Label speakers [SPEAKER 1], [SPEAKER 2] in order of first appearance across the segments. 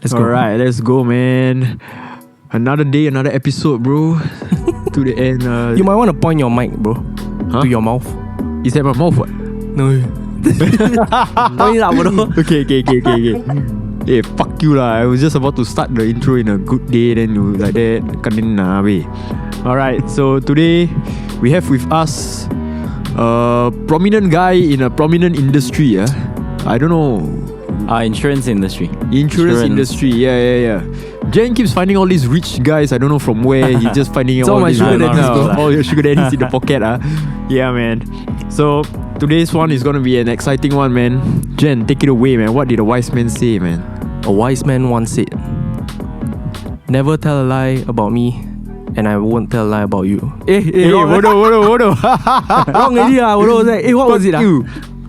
[SPEAKER 1] Let's go.
[SPEAKER 2] Alright, let's go, man. Another day, another episode, bro. To the end.
[SPEAKER 1] You might want to point your mic, bro.
[SPEAKER 2] Huh?
[SPEAKER 1] To your mouth.
[SPEAKER 2] Is that my mouth? What?
[SPEAKER 1] No. Point it out, bro.
[SPEAKER 2] Okay. Hey, fuck you lah. I was just about to start the intro in a good day, then you like that. Kanin na weh. Alright, so today we have with us a prominent guy in a prominent industry. I don't know.
[SPEAKER 3] Insurance industry.
[SPEAKER 2] Insurance industry, yeah. Jen keeps finding all these rich guys. I don't know from where. He's just finding all
[SPEAKER 1] my
[SPEAKER 2] these
[SPEAKER 1] sugar daddies, bro.
[SPEAKER 2] all your sugar daddies in the pocket. Yeah, man. So today's one is gonna be an exciting one, man. Jen, take it away, man. What did a wise man say, man?
[SPEAKER 1] A wise man once said, "Never tell a lie about me, and I won't tell a lie about you."
[SPEAKER 2] Whoa.
[SPEAKER 1] Wrong already, bro. What was it?
[SPEAKER 2] You.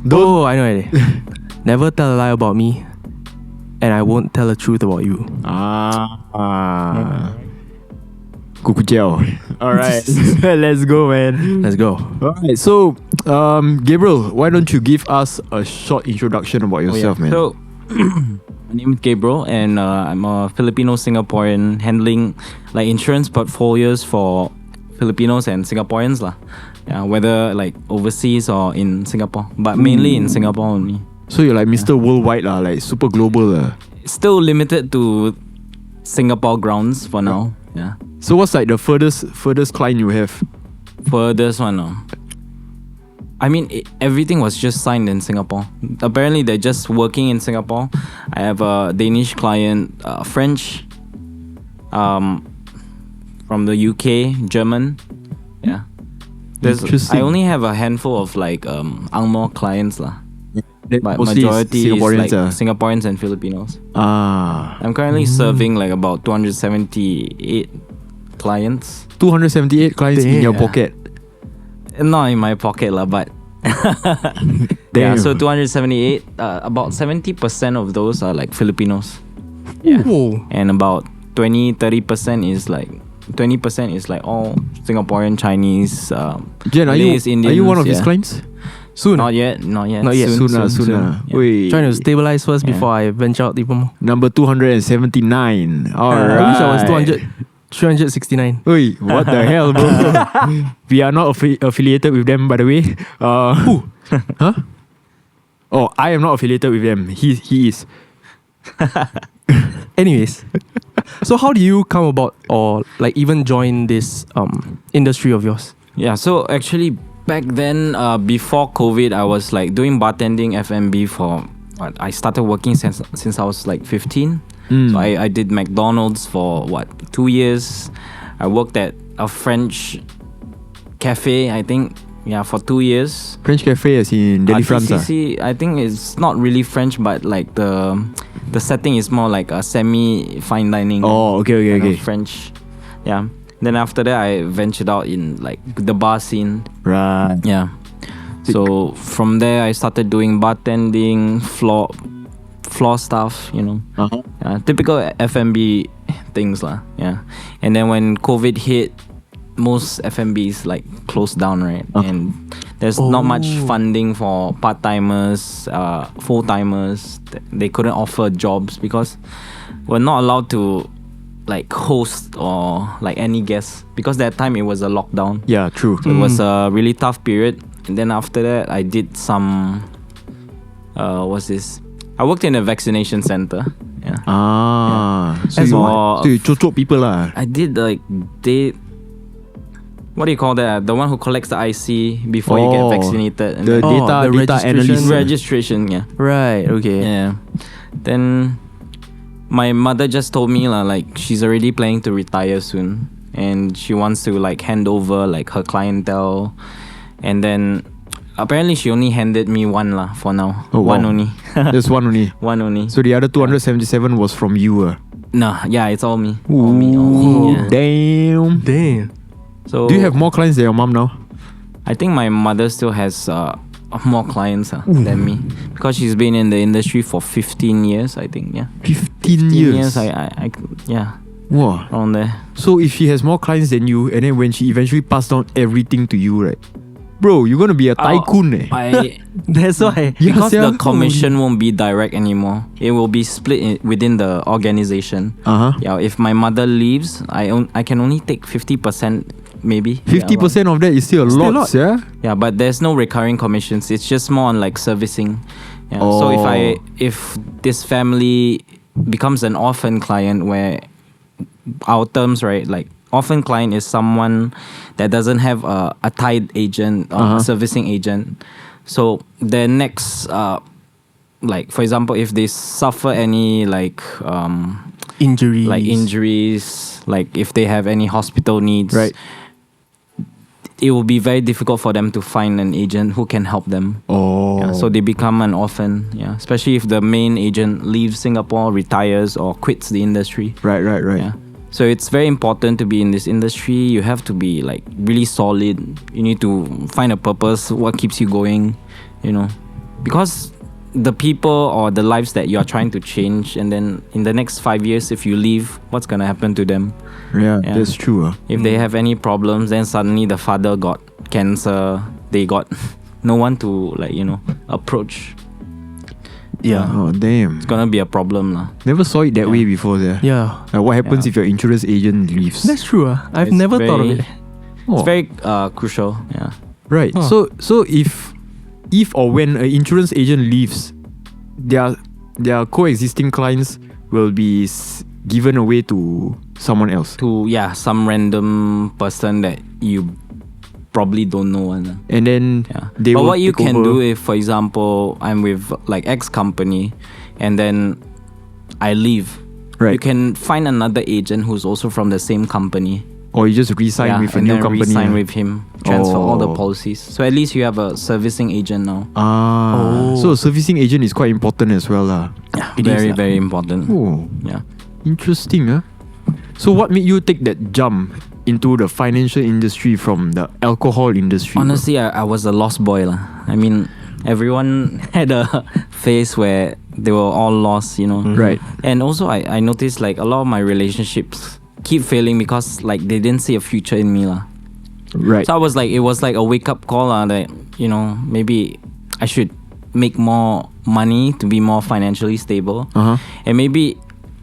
[SPEAKER 1] Oh, I know already. Never tell a lie about me, and I won't tell the truth about you.
[SPEAKER 2] Kukujiao. Alright. Let's go, man.
[SPEAKER 1] Let's go.
[SPEAKER 2] Alright, so Gabriel, why don't you give us a short introduction about yourself, man?
[SPEAKER 3] So, my name is Gabriel, and I'm a Filipino-Singaporean handling like insurance portfolios for Filipinos and Singaporeans lah. Yeah, whether like overseas or in Singapore, but mainly in Singapore only.
[SPEAKER 2] So you're like Mr. Worldwide lah, like super global .
[SPEAKER 3] Still limited to Singapore grounds for now. Yeah.
[SPEAKER 2] So what's like the furthest client you have?
[SPEAKER 3] Furthest one, I mean, everything was just signed in Singapore. Apparently, they're just working in Singapore. I have a Danish client, French, from the UK, German. Yeah.
[SPEAKER 2] Interesting.
[SPEAKER 3] I only have a handful of like Angmo clients lah. But
[SPEAKER 2] Mostly
[SPEAKER 3] majority
[SPEAKER 2] Singaporeans,
[SPEAKER 3] is like Singaporeans and Filipinos.
[SPEAKER 2] Ah.
[SPEAKER 3] I'm currently serving like about 278 clients.
[SPEAKER 2] 278 clients in your
[SPEAKER 3] Yeah.
[SPEAKER 2] pocket.
[SPEAKER 3] Not in my pocket lah, but yeah. So 278. About 70% of those are like Filipinos. Yeah.
[SPEAKER 1] Ooh.
[SPEAKER 3] And about 20-30% is like 20% is like all Singaporean, Chinese,
[SPEAKER 2] Jen, are you
[SPEAKER 3] Malays, Indians,
[SPEAKER 2] one of these clients?
[SPEAKER 1] Soon.
[SPEAKER 3] Not yet.
[SPEAKER 1] Not yet.
[SPEAKER 3] Soon.
[SPEAKER 2] Sooner.
[SPEAKER 3] Yeah.
[SPEAKER 2] Wait.
[SPEAKER 1] Trying to stabilize first before I venture out even more.
[SPEAKER 2] Number 279. Alright.
[SPEAKER 1] I wish I was 369.
[SPEAKER 2] Wait, what the hell, bro? We are not affiliated with them, by the way. Who? Huh? Oh, I am not affiliated with them. He is.
[SPEAKER 1] Anyways, so how do you come about or like even join this industry of yours?
[SPEAKER 3] Yeah. So actually, back then, before COVID, I was like doing bartending F&B for. I started working since I was like 15. So I did McDonald's for 2 years. I worked at a French cafe, I think, for 2 years.
[SPEAKER 2] French cafe as in Delhi, France.
[SPEAKER 3] TCC, I think it's not really French, but like the setting is more like a semi fine dining.
[SPEAKER 2] Oh, okay.
[SPEAKER 3] French, yeah. Then after that, I ventured out in like the bar scene.
[SPEAKER 2] Right.
[SPEAKER 3] Yeah. So from there, I started doing bartending, floor stuff, typical F&B things lah. Yeah. And then when COVID hit, most F&Bs like closed down, right? And there's not much funding for part-timers, full-timers. They couldn't offer jobs because we're not allowed to like host or like any guests because that time it was a lockdown.
[SPEAKER 2] Yeah, true.
[SPEAKER 3] So it was a really tough period. And then after that, I did some what's this? I worked in a vaccination center. Yeah.
[SPEAKER 2] So you chochok people lah.
[SPEAKER 3] I did like what do you call that? The one who collects the IC before you get vaccinated. And
[SPEAKER 2] The
[SPEAKER 3] then,
[SPEAKER 2] data analyst.
[SPEAKER 3] registration, yeah.
[SPEAKER 1] Right. Okay.
[SPEAKER 3] Yeah. Then my mother just told me like she's already planning to retire soon, and she wants to like hand over like her clientele, and then apparently she only handed me one for now.
[SPEAKER 2] Oh, wow.
[SPEAKER 3] One only.
[SPEAKER 2] Just one only.
[SPEAKER 3] One only.
[SPEAKER 2] So the other 277 was from you.
[SPEAKER 3] Nah, yeah, it's all me.
[SPEAKER 2] Ooh,
[SPEAKER 3] All me. Yeah.
[SPEAKER 2] Damn.
[SPEAKER 3] So
[SPEAKER 2] Do you have more clients than your mom now?
[SPEAKER 3] I think my mother still has more clients than me because she's been in the industry for 15 years, I think. Yeah.
[SPEAKER 2] 15 years.
[SPEAKER 3] I yeah.
[SPEAKER 2] Wow.
[SPEAKER 3] Around there.
[SPEAKER 2] So if she has more clients than you, and then when she eventually passed down everything to you, right? Bro, you're gonna be a tycoon.
[SPEAKER 1] That's why.
[SPEAKER 2] Yeah,
[SPEAKER 3] Because
[SPEAKER 2] sia.
[SPEAKER 3] the commission won't be direct anymore. It will be split within the organization. Yeah, if my mother leaves, I can only take 50% maybe.
[SPEAKER 2] 50% of that is still a lot, yeah.
[SPEAKER 3] Yeah, but there's no recurring commissions. It's just more on like servicing. Yeah. So if this family becomes an orphan client, where our terms, right, like orphan client is someone that doesn't have a tied agent or a servicing agent. So their next, like for example, if they suffer any injuries, like if they have any hospital needs,
[SPEAKER 2] Right.
[SPEAKER 3] it will be very difficult for them to find an agent who can help them. Yeah, so they become an orphan. Yeah, especially if the main agent leaves Singapore, retires, or quits the industry.
[SPEAKER 2] Right.
[SPEAKER 3] Yeah. So it's very important to be in this industry. You have to be like really solid. You need to find a purpose, what keeps you going, because the people or the lives that you are trying to change, and then in the next 5 years, if you leave, what's gonna happen to them?
[SPEAKER 2] Yeah, that's true.
[SPEAKER 3] If they have any problems, then suddenly the father got cancer. They got no one to approach.
[SPEAKER 1] Yeah.
[SPEAKER 2] Oh damn.
[SPEAKER 3] It's gonna be a problem lah.
[SPEAKER 2] Never saw it that way before there.
[SPEAKER 1] Yeah.
[SPEAKER 2] Like what happens if your insurance agent leaves?
[SPEAKER 1] That's true. I've
[SPEAKER 3] It's
[SPEAKER 1] never thought of
[SPEAKER 3] very-
[SPEAKER 1] it.
[SPEAKER 3] It's very crucial. Yeah.
[SPEAKER 2] Right.
[SPEAKER 1] Huh.
[SPEAKER 2] So if or when an insurance agent leaves, their coexisting clients will be given away to someone else.
[SPEAKER 3] To some random person that you probably don't know one.
[SPEAKER 2] And then they
[SPEAKER 3] But
[SPEAKER 2] will
[SPEAKER 3] what you
[SPEAKER 2] take
[SPEAKER 3] can
[SPEAKER 2] over.
[SPEAKER 3] do if, for example, I'm with like X company, and then I leave.
[SPEAKER 2] Right.
[SPEAKER 3] You can find another agent who's also from the same company.
[SPEAKER 2] Or you just resign with a
[SPEAKER 3] and
[SPEAKER 2] new
[SPEAKER 3] then
[SPEAKER 2] company.
[SPEAKER 3] resign with him. Transfer all the
[SPEAKER 2] Oh.
[SPEAKER 3] policies. So at least you have a servicing agent now.
[SPEAKER 2] So a servicing agent is quite important as well lah.
[SPEAKER 3] Yeah,
[SPEAKER 1] It
[SPEAKER 3] very
[SPEAKER 1] is,
[SPEAKER 3] very important.
[SPEAKER 2] Oh,
[SPEAKER 3] Yeah.
[SPEAKER 2] interesting So what made you take that jump into the financial industry from the alcohol industry? bro?
[SPEAKER 3] Honestly, I was a lost boy lah. I mean, everyone had a phase where they were all lost,
[SPEAKER 2] Right.
[SPEAKER 3] And also, I noticed like a lot of my relationships keep failing because like they didn't see a future in me lah.
[SPEAKER 2] Right.
[SPEAKER 3] So it was like a wake up call lah, that maybe I should make more money to be more financially stable. And maybe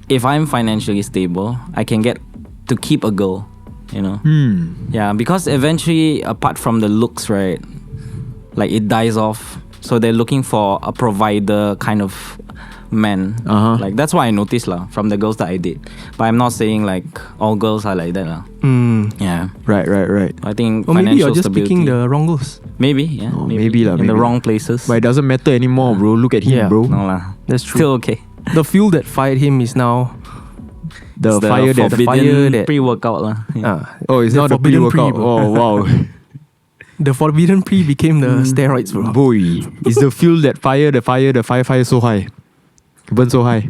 [SPEAKER 3] if I'm financially stable, I can get to keep a girl. Yeah, because eventually, apart from the looks, right, like it dies off. So they're looking for a provider kind of man. Like that's what I noticed lah from the girls that I did. But I'm not saying like all girls are like that lah. Yeah.
[SPEAKER 2] Right.
[SPEAKER 3] I think
[SPEAKER 1] Or maybe
[SPEAKER 3] financial
[SPEAKER 1] you're just
[SPEAKER 3] stability.
[SPEAKER 1] picking the wrong goals.
[SPEAKER 3] Maybe, yeah.
[SPEAKER 2] maybe lah,
[SPEAKER 3] in the
[SPEAKER 2] maybe.
[SPEAKER 3] wrong places.
[SPEAKER 2] But it doesn't matter anymore, bro. Look at him,
[SPEAKER 1] Yeah.
[SPEAKER 2] bro.
[SPEAKER 3] No lah.
[SPEAKER 1] That's true.
[SPEAKER 3] Still okay.
[SPEAKER 1] The fuel that fired him is now
[SPEAKER 2] The
[SPEAKER 3] It's
[SPEAKER 2] fire that.
[SPEAKER 3] forbidden
[SPEAKER 1] that-
[SPEAKER 3] pre-workout lah. Yeah.
[SPEAKER 2] Oh, it's
[SPEAKER 1] the
[SPEAKER 2] not the
[SPEAKER 1] forbidden
[SPEAKER 2] pre-workout.
[SPEAKER 1] pre, bro.
[SPEAKER 2] Oh wow.
[SPEAKER 1] the forbidden pre became the steroids, bro.
[SPEAKER 2] Boy, it's the fuel that fire so high, burn so high.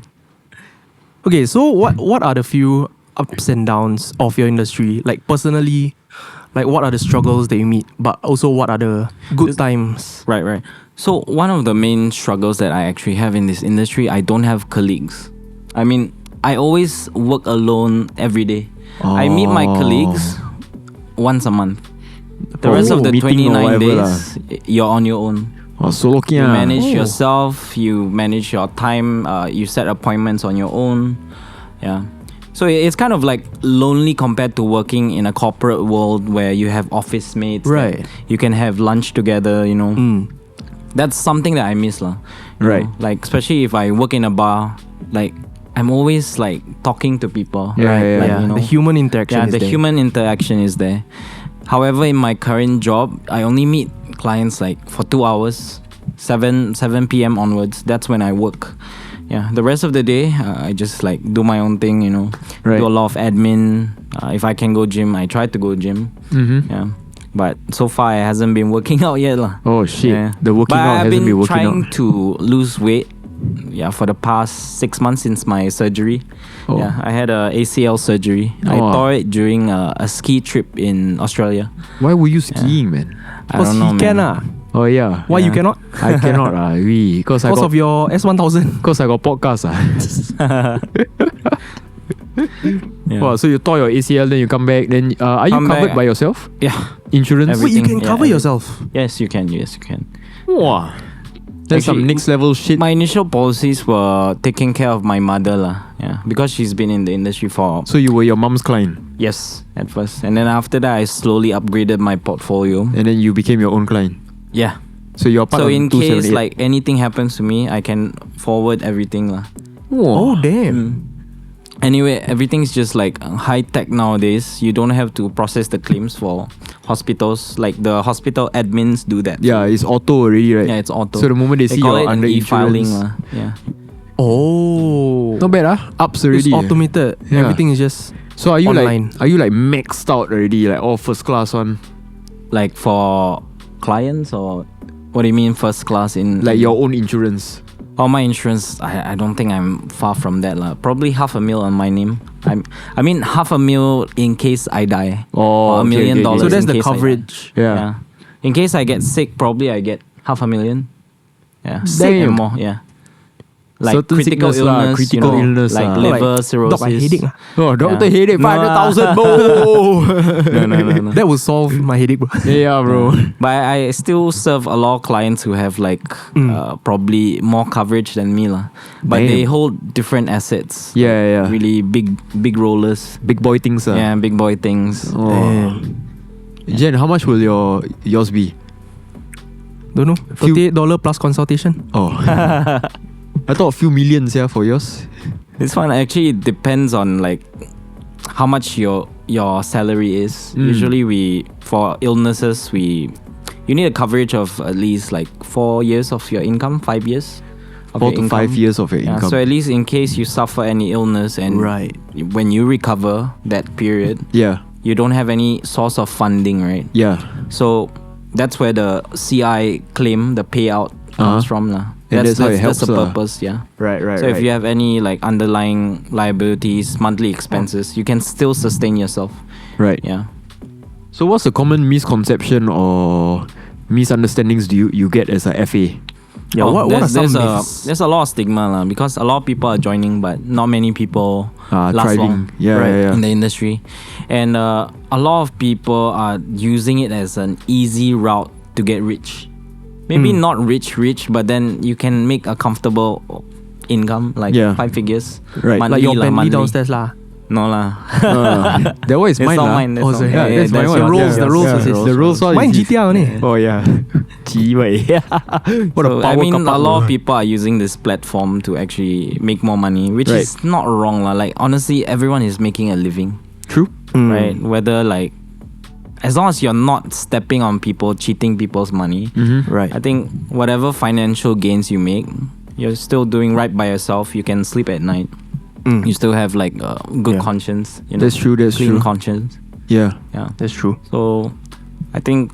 [SPEAKER 1] Okay, so what are the few ups and downs of your industry? Like personally, like what are the struggles that you meet, but also what are the good times?
[SPEAKER 3] Right. So one of the main struggles that I actually have in this industry, I don't have colleagues. I mean, I always work alone every day. I meet my colleagues once a month. The rest of the
[SPEAKER 2] Meeting or
[SPEAKER 3] 29
[SPEAKER 2] whatever
[SPEAKER 3] days, you're on your own.
[SPEAKER 2] Solo
[SPEAKER 3] You
[SPEAKER 2] kia.
[SPEAKER 3] manage yourself, you manage your time, you set appointments on your own. Yeah. So it's kind of like lonely compared to working in a corporate world where you have office mates. that
[SPEAKER 1] Right.
[SPEAKER 3] You can have lunch together, That's something that I miss lah. You
[SPEAKER 2] Right.
[SPEAKER 3] know? Like especially if I work in a bar, like I'm always like talking to people.
[SPEAKER 2] Yeah,
[SPEAKER 3] right?
[SPEAKER 2] yeah,
[SPEAKER 3] Like,
[SPEAKER 1] Yeah,
[SPEAKER 3] you know,
[SPEAKER 1] the human interaction.
[SPEAKER 3] yeah,
[SPEAKER 1] is
[SPEAKER 3] the
[SPEAKER 1] there.
[SPEAKER 3] human interaction is there. However, in my current job, I only meet clients like for 2 hours, 7 p.m. onwards. That's when I work. Yeah, the rest of the day, I just like do my own thing,
[SPEAKER 2] Right.
[SPEAKER 3] do a lot of admin. If I can go gym, I try to go gym. Yeah, but so far it hasn't been working out yet lah.
[SPEAKER 2] Oh shit.
[SPEAKER 3] Yeah.
[SPEAKER 2] The working
[SPEAKER 3] But
[SPEAKER 2] out
[SPEAKER 3] I've
[SPEAKER 2] hasn't been working
[SPEAKER 3] trying
[SPEAKER 2] out.
[SPEAKER 3] to lose weight. Yeah, for the past 6 months since my surgery.
[SPEAKER 2] Oh.
[SPEAKER 3] Yeah, I had a ACL surgery. I
[SPEAKER 2] Oh.
[SPEAKER 3] tore it during a ski trip in Australia.
[SPEAKER 2] Why were you skiing, man?
[SPEAKER 3] I don't know,
[SPEAKER 1] he can
[SPEAKER 3] man.
[SPEAKER 2] Oh yeah.
[SPEAKER 1] Why you
[SPEAKER 3] Yeah.
[SPEAKER 1] cannot?
[SPEAKER 2] I cannot because I
[SPEAKER 1] Because
[SPEAKER 2] got
[SPEAKER 1] of your S1000.
[SPEAKER 2] because I got podcast
[SPEAKER 3] Yeah.
[SPEAKER 2] Wow, so you tore your ACL, then you come back. Then are you
[SPEAKER 3] Come
[SPEAKER 2] covered
[SPEAKER 3] back.
[SPEAKER 2] by yourself?
[SPEAKER 3] Yeah.
[SPEAKER 2] Insurance?
[SPEAKER 3] Every-
[SPEAKER 1] Wait, you
[SPEAKER 3] Everything,
[SPEAKER 1] can
[SPEAKER 3] yeah,
[SPEAKER 1] cover
[SPEAKER 3] everything.
[SPEAKER 1] yourself.
[SPEAKER 3] Yes, you can. Yes, you can.
[SPEAKER 2] Wow. That's some
[SPEAKER 3] Actually,
[SPEAKER 2] next level shit.
[SPEAKER 3] My initial policies were taking care of my mother lah. Yeah, because she's been in the industry for
[SPEAKER 2] So you were your mom's client,
[SPEAKER 3] yes at first, and then after that I slowly upgraded my portfolio.
[SPEAKER 2] and then you became your own client.
[SPEAKER 3] Yeah.
[SPEAKER 2] So you're part
[SPEAKER 3] So
[SPEAKER 2] of
[SPEAKER 3] in case
[SPEAKER 2] 278.
[SPEAKER 3] like anything happens to me, I can forward everything lah.
[SPEAKER 1] Oh, damn.
[SPEAKER 3] Mm. Anyway, everything's just like high tech nowadays. You don't have to process the claims for hospitals. Like the hospital admins do that.
[SPEAKER 2] Yeah, it's auto already, right?
[SPEAKER 3] Yeah, it's auto.
[SPEAKER 2] So the moment they see
[SPEAKER 3] call
[SPEAKER 2] you're
[SPEAKER 3] it an
[SPEAKER 2] under
[SPEAKER 3] e-filing
[SPEAKER 2] insurance,
[SPEAKER 3] lah. Yeah.
[SPEAKER 1] Oh.
[SPEAKER 2] not bad ups already.
[SPEAKER 1] It's automated.
[SPEAKER 2] Yeah.
[SPEAKER 1] Everything is just
[SPEAKER 2] So are you
[SPEAKER 1] online.
[SPEAKER 2] like maxed out already, like all first class one,
[SPEAKER 3] Like for clients or what do you mean first class in
[SPEAKER 2] like your own insurance?
[SPEAKER 3] Oh, my insurance, I don't think I'm far from that lah. Probably $500,000 on my name. I mean $500,000 in case I die.
[SPEAKER 2] Oh,
[SPEAKER 3] Or $1 million.
[SPEAKER 2] okay.
[SPEAKER 1] so that's
[SPEAKER 3] in
[SPEAKER 1] the
[SPEAKER 3] case I die.
[SPEAKER 1] coverage.
[SPEAKER 2] Yeah.
[SPEAKER 3] In case I get sick, probably I get $500,000. Yeah.
[SPEAKER 2] Damn.
[SPEAKER 3] And more. Yeah. Like
[SPEAKER 2] Certain
[SPEAKER 3] critical
[SPEAKER 2] sickness lah,
[SPEAKER 3] illness,
[SPEAKER 2] critical illness
[SPEAKER 3] like
[SPEAKER 2] lah.
[SPEAKER 3] liver
[SPEAKER 1] Like,
[SPEAKER 3] cirrhosis.
[SPEAKER 1] Doc, I headache lah.
[SPEAKER 2] Oh, doctor
[SPEAKER 3] Yeah.
[SPEAKER 2] headache,
[SPEAKER 3] No,
[SPEAKER 2] 500,000, bro.
[SPEAKER 3] No.
[SPEAKER 1] That will solve my headache, bro.
[SPEAKER 2] Yeah, bro.
[SPEAKER 3] But I still serve a lot of clients who have like probably more coverage than me lah. But
[SPEAKER 2] Damn.
[SPEAKER 3] they hold different assets.
[SPEAKER 2] Yeah.
[SPEAKER 3] Really big rollers.
[SPEAKER 2] Big boy things.
[SPEAKER 3] Yeah, big boy things.
[SPEAKER 2] Oh.
[SPEAKER 1] Damn.
[SPEAKER 2] Jen, how much will yours be?
[SPEAKER 1] Don't know. $38 plus consultation.
[SPEAKER 2] Oh. I thought a few millions, yeah, for yours.
[SPEAKER 3] This one actually depends on like how much your salary is. Usually for illnesses you need a coverage of at least like 4 years of your income, 5 years. Of
[SPEAKER 2] 4
[SPEAKER 3] your
[SPEAKER 2] to
[SPEAKER 3] income.
[SPEAKER 2] 5 years of your
[SPEAKER 3] Yeah,
[SPEAKER 2] income.
[SPEAKER 3] so at least in case you suffer any illness and
[SPEAKER 1] Right.
[SPEAKER 3] when you recover that period,
[SPEAKER 2] Yeah.
[SPEAKER 3] you don't have any source of funding, right?
[SPEAKER 2] Yeah.
[SPEAKER 3] So that's where the CI claim, the payout comes from lah.
[SPEAKER 2] And that's how it helps
[SPEAKER 3] the
[SPEAKER 2] lah.
[SPEAKER 3] purpose, yeah.
[SPEAKER 2] Right.
[SPEAKER 3] So if you have any like underlying liabilities, monthly expenses, you can still sustain yourself.
[SPEAKER 2] Right.
[SPEAKER 3] Yeah.
[SPEAKER 2] So what's the common misconception or misunderstandings do you get as a FA?
[SPEAKER 1] Yeah, what are some
[SPEAKER 3] there's
[SPEAKER 1] myths?
[SPEAKER 3] there's a lot of stigma lah, because a lot of people are joining, but not many people last
[SPEAKER 2] thriving.
[SPEAKER 3] long
[SPEAKER 2] Yeah.
[SPEAKER 3] in the industry, and a lot of people are using it as an easy route to get rich. Maybe not rich, but then you can make a comfortable income, like
[SPEAKER 2] Yeah.
[SPEAKER 3] 5 figures.
[SPEAKER 2] Right.
[SPEAKER 3] Monthly
[SPEAKER 1] Like your
[SPEAKER 3] lah,
[SPEAKER 1] Bentley
[SPEAKER 3] monthly.
[SPEAKER 1] downstairs lah.
[SPEAKER 3] No lah.
[SPEAKER 2] That one is
[SPEAKER 3] It's
[SPEAKER 2] mine
[SPEAKER 3] not
[SPEAKER 2] lah.
[SPEAKER 3] mine. That's
[SPEAKER 1] Oh,
[SPEAKER 3] not
[SPEAKER 1] sorry.
[SPEAKER 3] mine.
[SPEAKER 2] Yeah, that's my
[SPEAKER 3] that's
[SPEAKER 2] one.
[SPEAKER 3] yours,
[SPEAKER 1] rules,
[SPEAKER 3] yeah,
[SPEAKER 1] the rules
[SPEAKER 3] yeah,
[SPEAKER 1] is his.
[SPEAKER 2] The rules one
[SPEAKER 1] Mine
[SPEAKER 2] is his.
[SPEAKER 1] GTR only.
[SPEAKER 2] Oh yeah. What a
[SPEAKER 3] So,
[SPEAKER 2] power
[SPEAKER 3] I mean,
[SPEAKER 2] couple.
[SPEAKER 3] a lot of people are using this platform to actually make more money, which
[SPEAKER 2] Right.
[SPEAKER 3] is not wrong lah. Like honestly, everyone is making a living,
[SPEAKER 2] True.
[SPEAKER 3] right? Whether like, as long as you're not stepping on people, cheating people's money,
[SPEAKER 1] Right.
[SPEAKER 3] I think whatever financial gains you make, you're still doing right by yourself. You can sleep at night. You still have like a good
[SPEAKER 1] Yeah.
[SPEAKER 3] conscience. You know,
[SPEAKER 2] That's true. That's
[SPEAKER 3] clean
[SPEAKER 2] true.
[SPEAKER 3] conscience.
[SPEAKER 2] Yeah.
[SPEAKER 3] Yeah.
[SPEAKER 1] That's true.
[SPEAKER 3] So, I think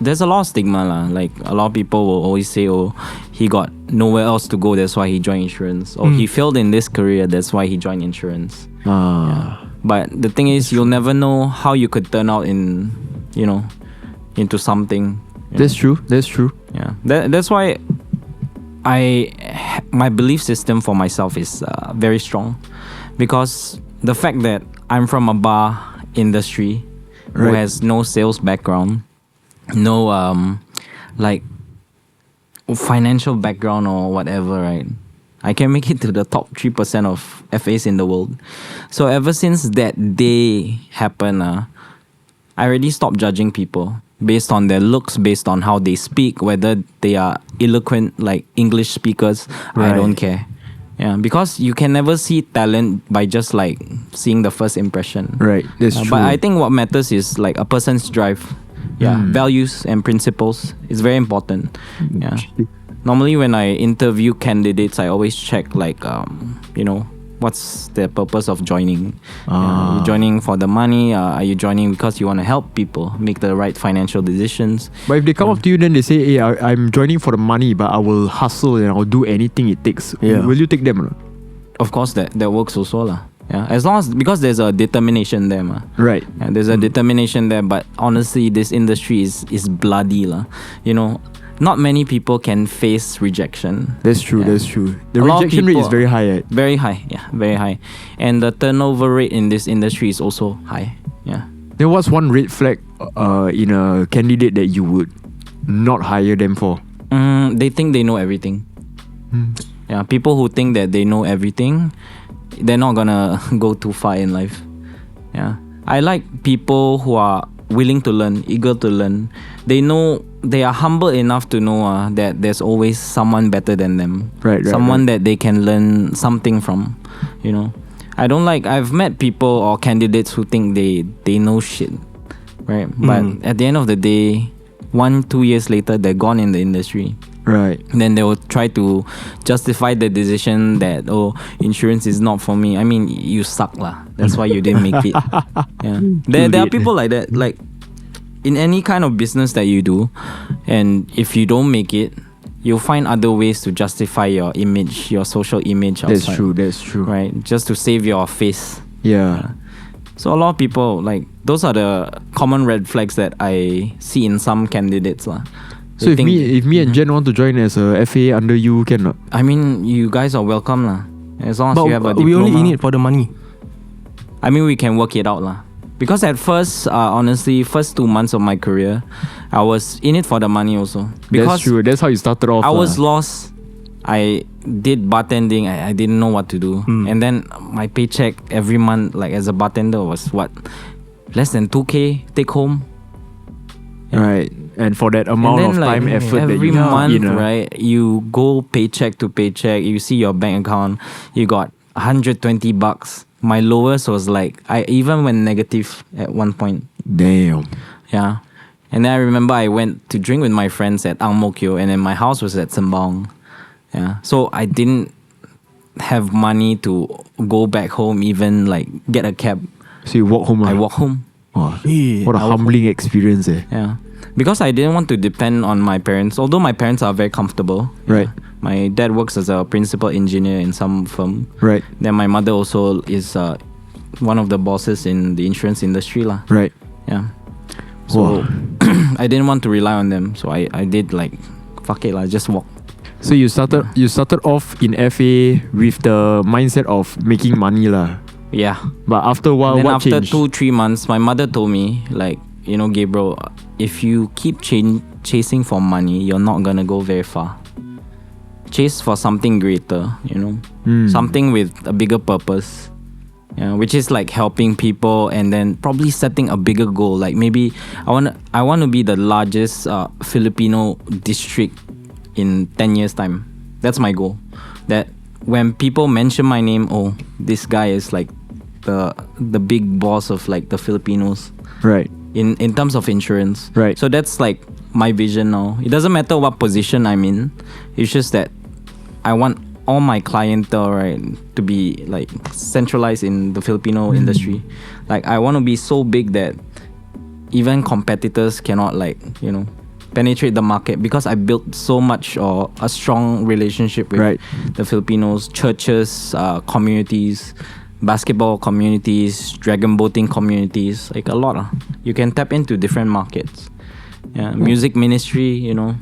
[SPEAKER 3] there's a lot of stigma lah. Like a lot of people will always say, "Oh, he got nowhere else to go, that's why he joined insurance." Or he failed in this career, that's why he joined insurance. But the thing is, you'll never know how you could turn out into something.
[SPEAKER 2] That's true. That's true.
[SPEAKER 3] Yeah, that's why my belief system for myself is very strong, because the fact that I'm from a bar industry who
[SPEAKER 2] Right.
[SPEAKER 3] has no sales background, no like financial background or whatever, right? I can make it to the top 3% of FAs in the world. So ever since that day happened, I already stopped judging people based on their looks, based on how they speak, whether they are eloquent like English speakers. I don't care. Yeah, because you can never see talent by just like seeing the first impression.
[SPEAKER 2] Right. That's true.
[SPEAKER 3] But I think what matters is like a person's drive. Yeah, values and principles is very important. Yeah. Normally when I interview candidates, I always check like what's the purpose of joining? Are you joining for the money? Are you joining because you want to help people make the right financial decisions?
[SPEAKER 2] But if they come up to you, then they say, "Hey, I'm joining for the money, but I will hustle and I'll do anything it takes."
[SPEAKER 1] Yeah.
[SPEAKER 2] Will you take them or not?
[SPEAKER 3] Of course, that works also lah. Yeah, as long as because there's a determination there, ma.
[SPEAKER 2] Right.
[SPEAKER 3] Yeah, there's a determination there. But honestly, this industry is bloody lah. not many people can face rejection.
[SPEAKER 2] That's true.
[SPEAKER 3] Yeah.
[SPEAKER 2] That's true. The
[SPEAKER 3] A lot of
[SPEAKER 2] rejection rate is
[SPEAKER 3] people-
[SPEAKER 2] very high. Right?
[SPEAKER 3] Very high, yeah, very high. And the turnover rate in this industry is also high. Yeah.
[SPEAKER 2] Then what's one red flag in a candidate that you would not hire them for?
[SPEAKER 3] They think they know everything. Yeah, people who think that they know everything, they're not gonna go too far in life. Yeah. I like people who are willing to learn, eager to learn. They know, they are humble enough to know that there's always someone better than them.
[SPEAKER 2] Right,
[SPEAKER 3] Someone that they can learn something from, you know. I've met people or candidates who think they know shit, right? But at the end of the day, 1-2 years later, they're gone in the industry.
[SPEAKER 2] Right.
[SPEAKER 3] Then they will try to justify the decision that, oh, insurance is not for me. I mean, you suck lah. That's why you didn't make it. Yeah. There are people like that. Like, in any kind of business that you do, and if you don't make it, you'll find other ways to justify your image, your social image outside.
[SPEAKER 2] That's true.
[SPEAKER 3] Right? Just to save your face.
[SPEAKER 2] Yeah.
[SPEAKER 3] So a lot of people, like, those are the common red flags that I see in some candidates lah.
[SPEAKER 2] So if me and Jen want to join as a FA under you, can not?
[SPEAKER 3] I mean, you guys are welcome lah. As long as you have a diploma.
[SPEAKER 1] we only in it for the money.
[SPEAKER 3] I mean, we can work it out lah. Because at first, honestly, first 2 months of my career, I was in it for the money also. Because
[SPEAKER 2] That's true. That's how you started off.
[SPEAKER 3] I was lost. I did bartending. I didn't know what to do. And then my paycheck every month, like as a bartender, was what? Less than 2K take home.
[SPEAKER 2] Right. And for that amount
[SPEAKER 3] And
[SPEAKER 2] of
[SPEAKER 3] then,
[SPEAKER 2] time, effort that
[SPEAKER 3] every
[SPEAKER 2] you
[SPEAKER 3] month,
[SPEAKER 2] put in,
[SPEAKER 3] right? You go paycheck to paycheck. You see your bank account. You got $120. My lowest was like, I even went negative at one point.
[SPEAKER 2] Damn.
[SPEAKER 3] Yeah. And then I remember I went to drink with my friends at Ang Mo Kio, and then my house was at Sembawang. Yeah. So I didn't have money to go back home, even like get a cab.
[SPEAKER 2] So you walk home.
[SPEAKER 3] I walk home.
[SPEAKER 2] Wow.
[SPEAKER 1] Yeah.
[SPEAKER 2] What a humbling experience.
[SPEAKER 3] Yeah. Because I didn't want to depend on my parents, although my parents are very comfortable.
[SPEAKER 2] Right.
[SPEAKER 3] Yeah. My dad works as a principal engineer in some firm.
[SPEAKER 2] Right.
[SPEAKER 3] Then my mother also is one of the bosses in the insurance industry lah.
[SPEAKER 2] Right.
[SPEAKER 3] Yeah. So I didn't want to rely on them, so I did like, fuck it lah, just walk.
[SPEAKER 2] So you started off in FA with the mindset of making money lah.
[SPEAKER 3] Yeah.
[SPEAKER 2] But after a while,
[SPEAKER 3] Then
[SPEAKER 2] what
[SPEAKER 3] after
[SPEAKER 2] changed?
[SPEAKER 3] 2-3 months, my mother told me, like, you know, Gabriel, if you keep chasing for money, you're not gonna go very far. Chase for something greater, you know, something with a bigger purpose. Yeah, which is like helping people, and then probably setting a bigger goal. Like maybe I want to be the largest Filipino district in 10 years time. That's my goal. That when people mention my name, oh, this guy is like the big boss of like the Filipinos.
[SPEAKER 2] Right.
[SPEAKER 3] In terms of insurance.
[SPEAKER 2] Right.
[SPEAKER 3] So that's like my vision now. It doesn't matter what position I'm in. It's just that I want all my clientele, right, to be like centralized in the Filipino industry. Like I want to be so big that even competitors cannot, like, you know, penetrate the market, because I built so much or a strong relationship with the Filipinos, churches, communities, basketball communities, dragon boating communities, like a lot. You can tap into different markets. Yeah, music ministry, you know.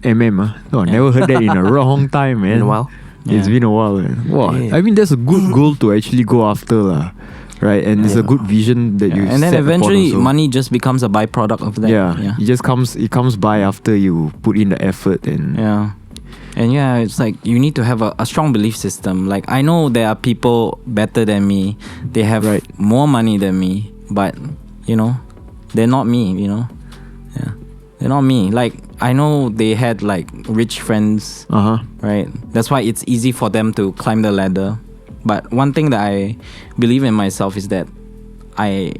[SPEAKER 2] Oh, never heard that in a long time, man.
[SPEAKER 1] In a while.
[SPEAKER 2] It's been a while, man. Wow.
[SPEAKER 1] Yeah.
[SPEAKER 2] I mean, that's a good goal to actually go after, lah. Right? And it's a good vision that you
[SPEAKER 3] And then
[SPEAKER 2] set upon
[SPEAKER 3] eventually
[SPEAKER 2] also.
[SPEAKER 3] money just becomes a byproduct of that.
[SPEAKER 2] Yeah. It comes by after you put in the effort and
[SPEAKER 3] Yeah. And yeah, it's like you need to have a strong belief system. Like I know there are people better than me. They have more money than me. But, you know, they're not me, you know. Yeah. They're not me. Like I know they had like rich friends. Right? That's why it's easy for them to climb the ladder. But one thing that I believe in myself is that I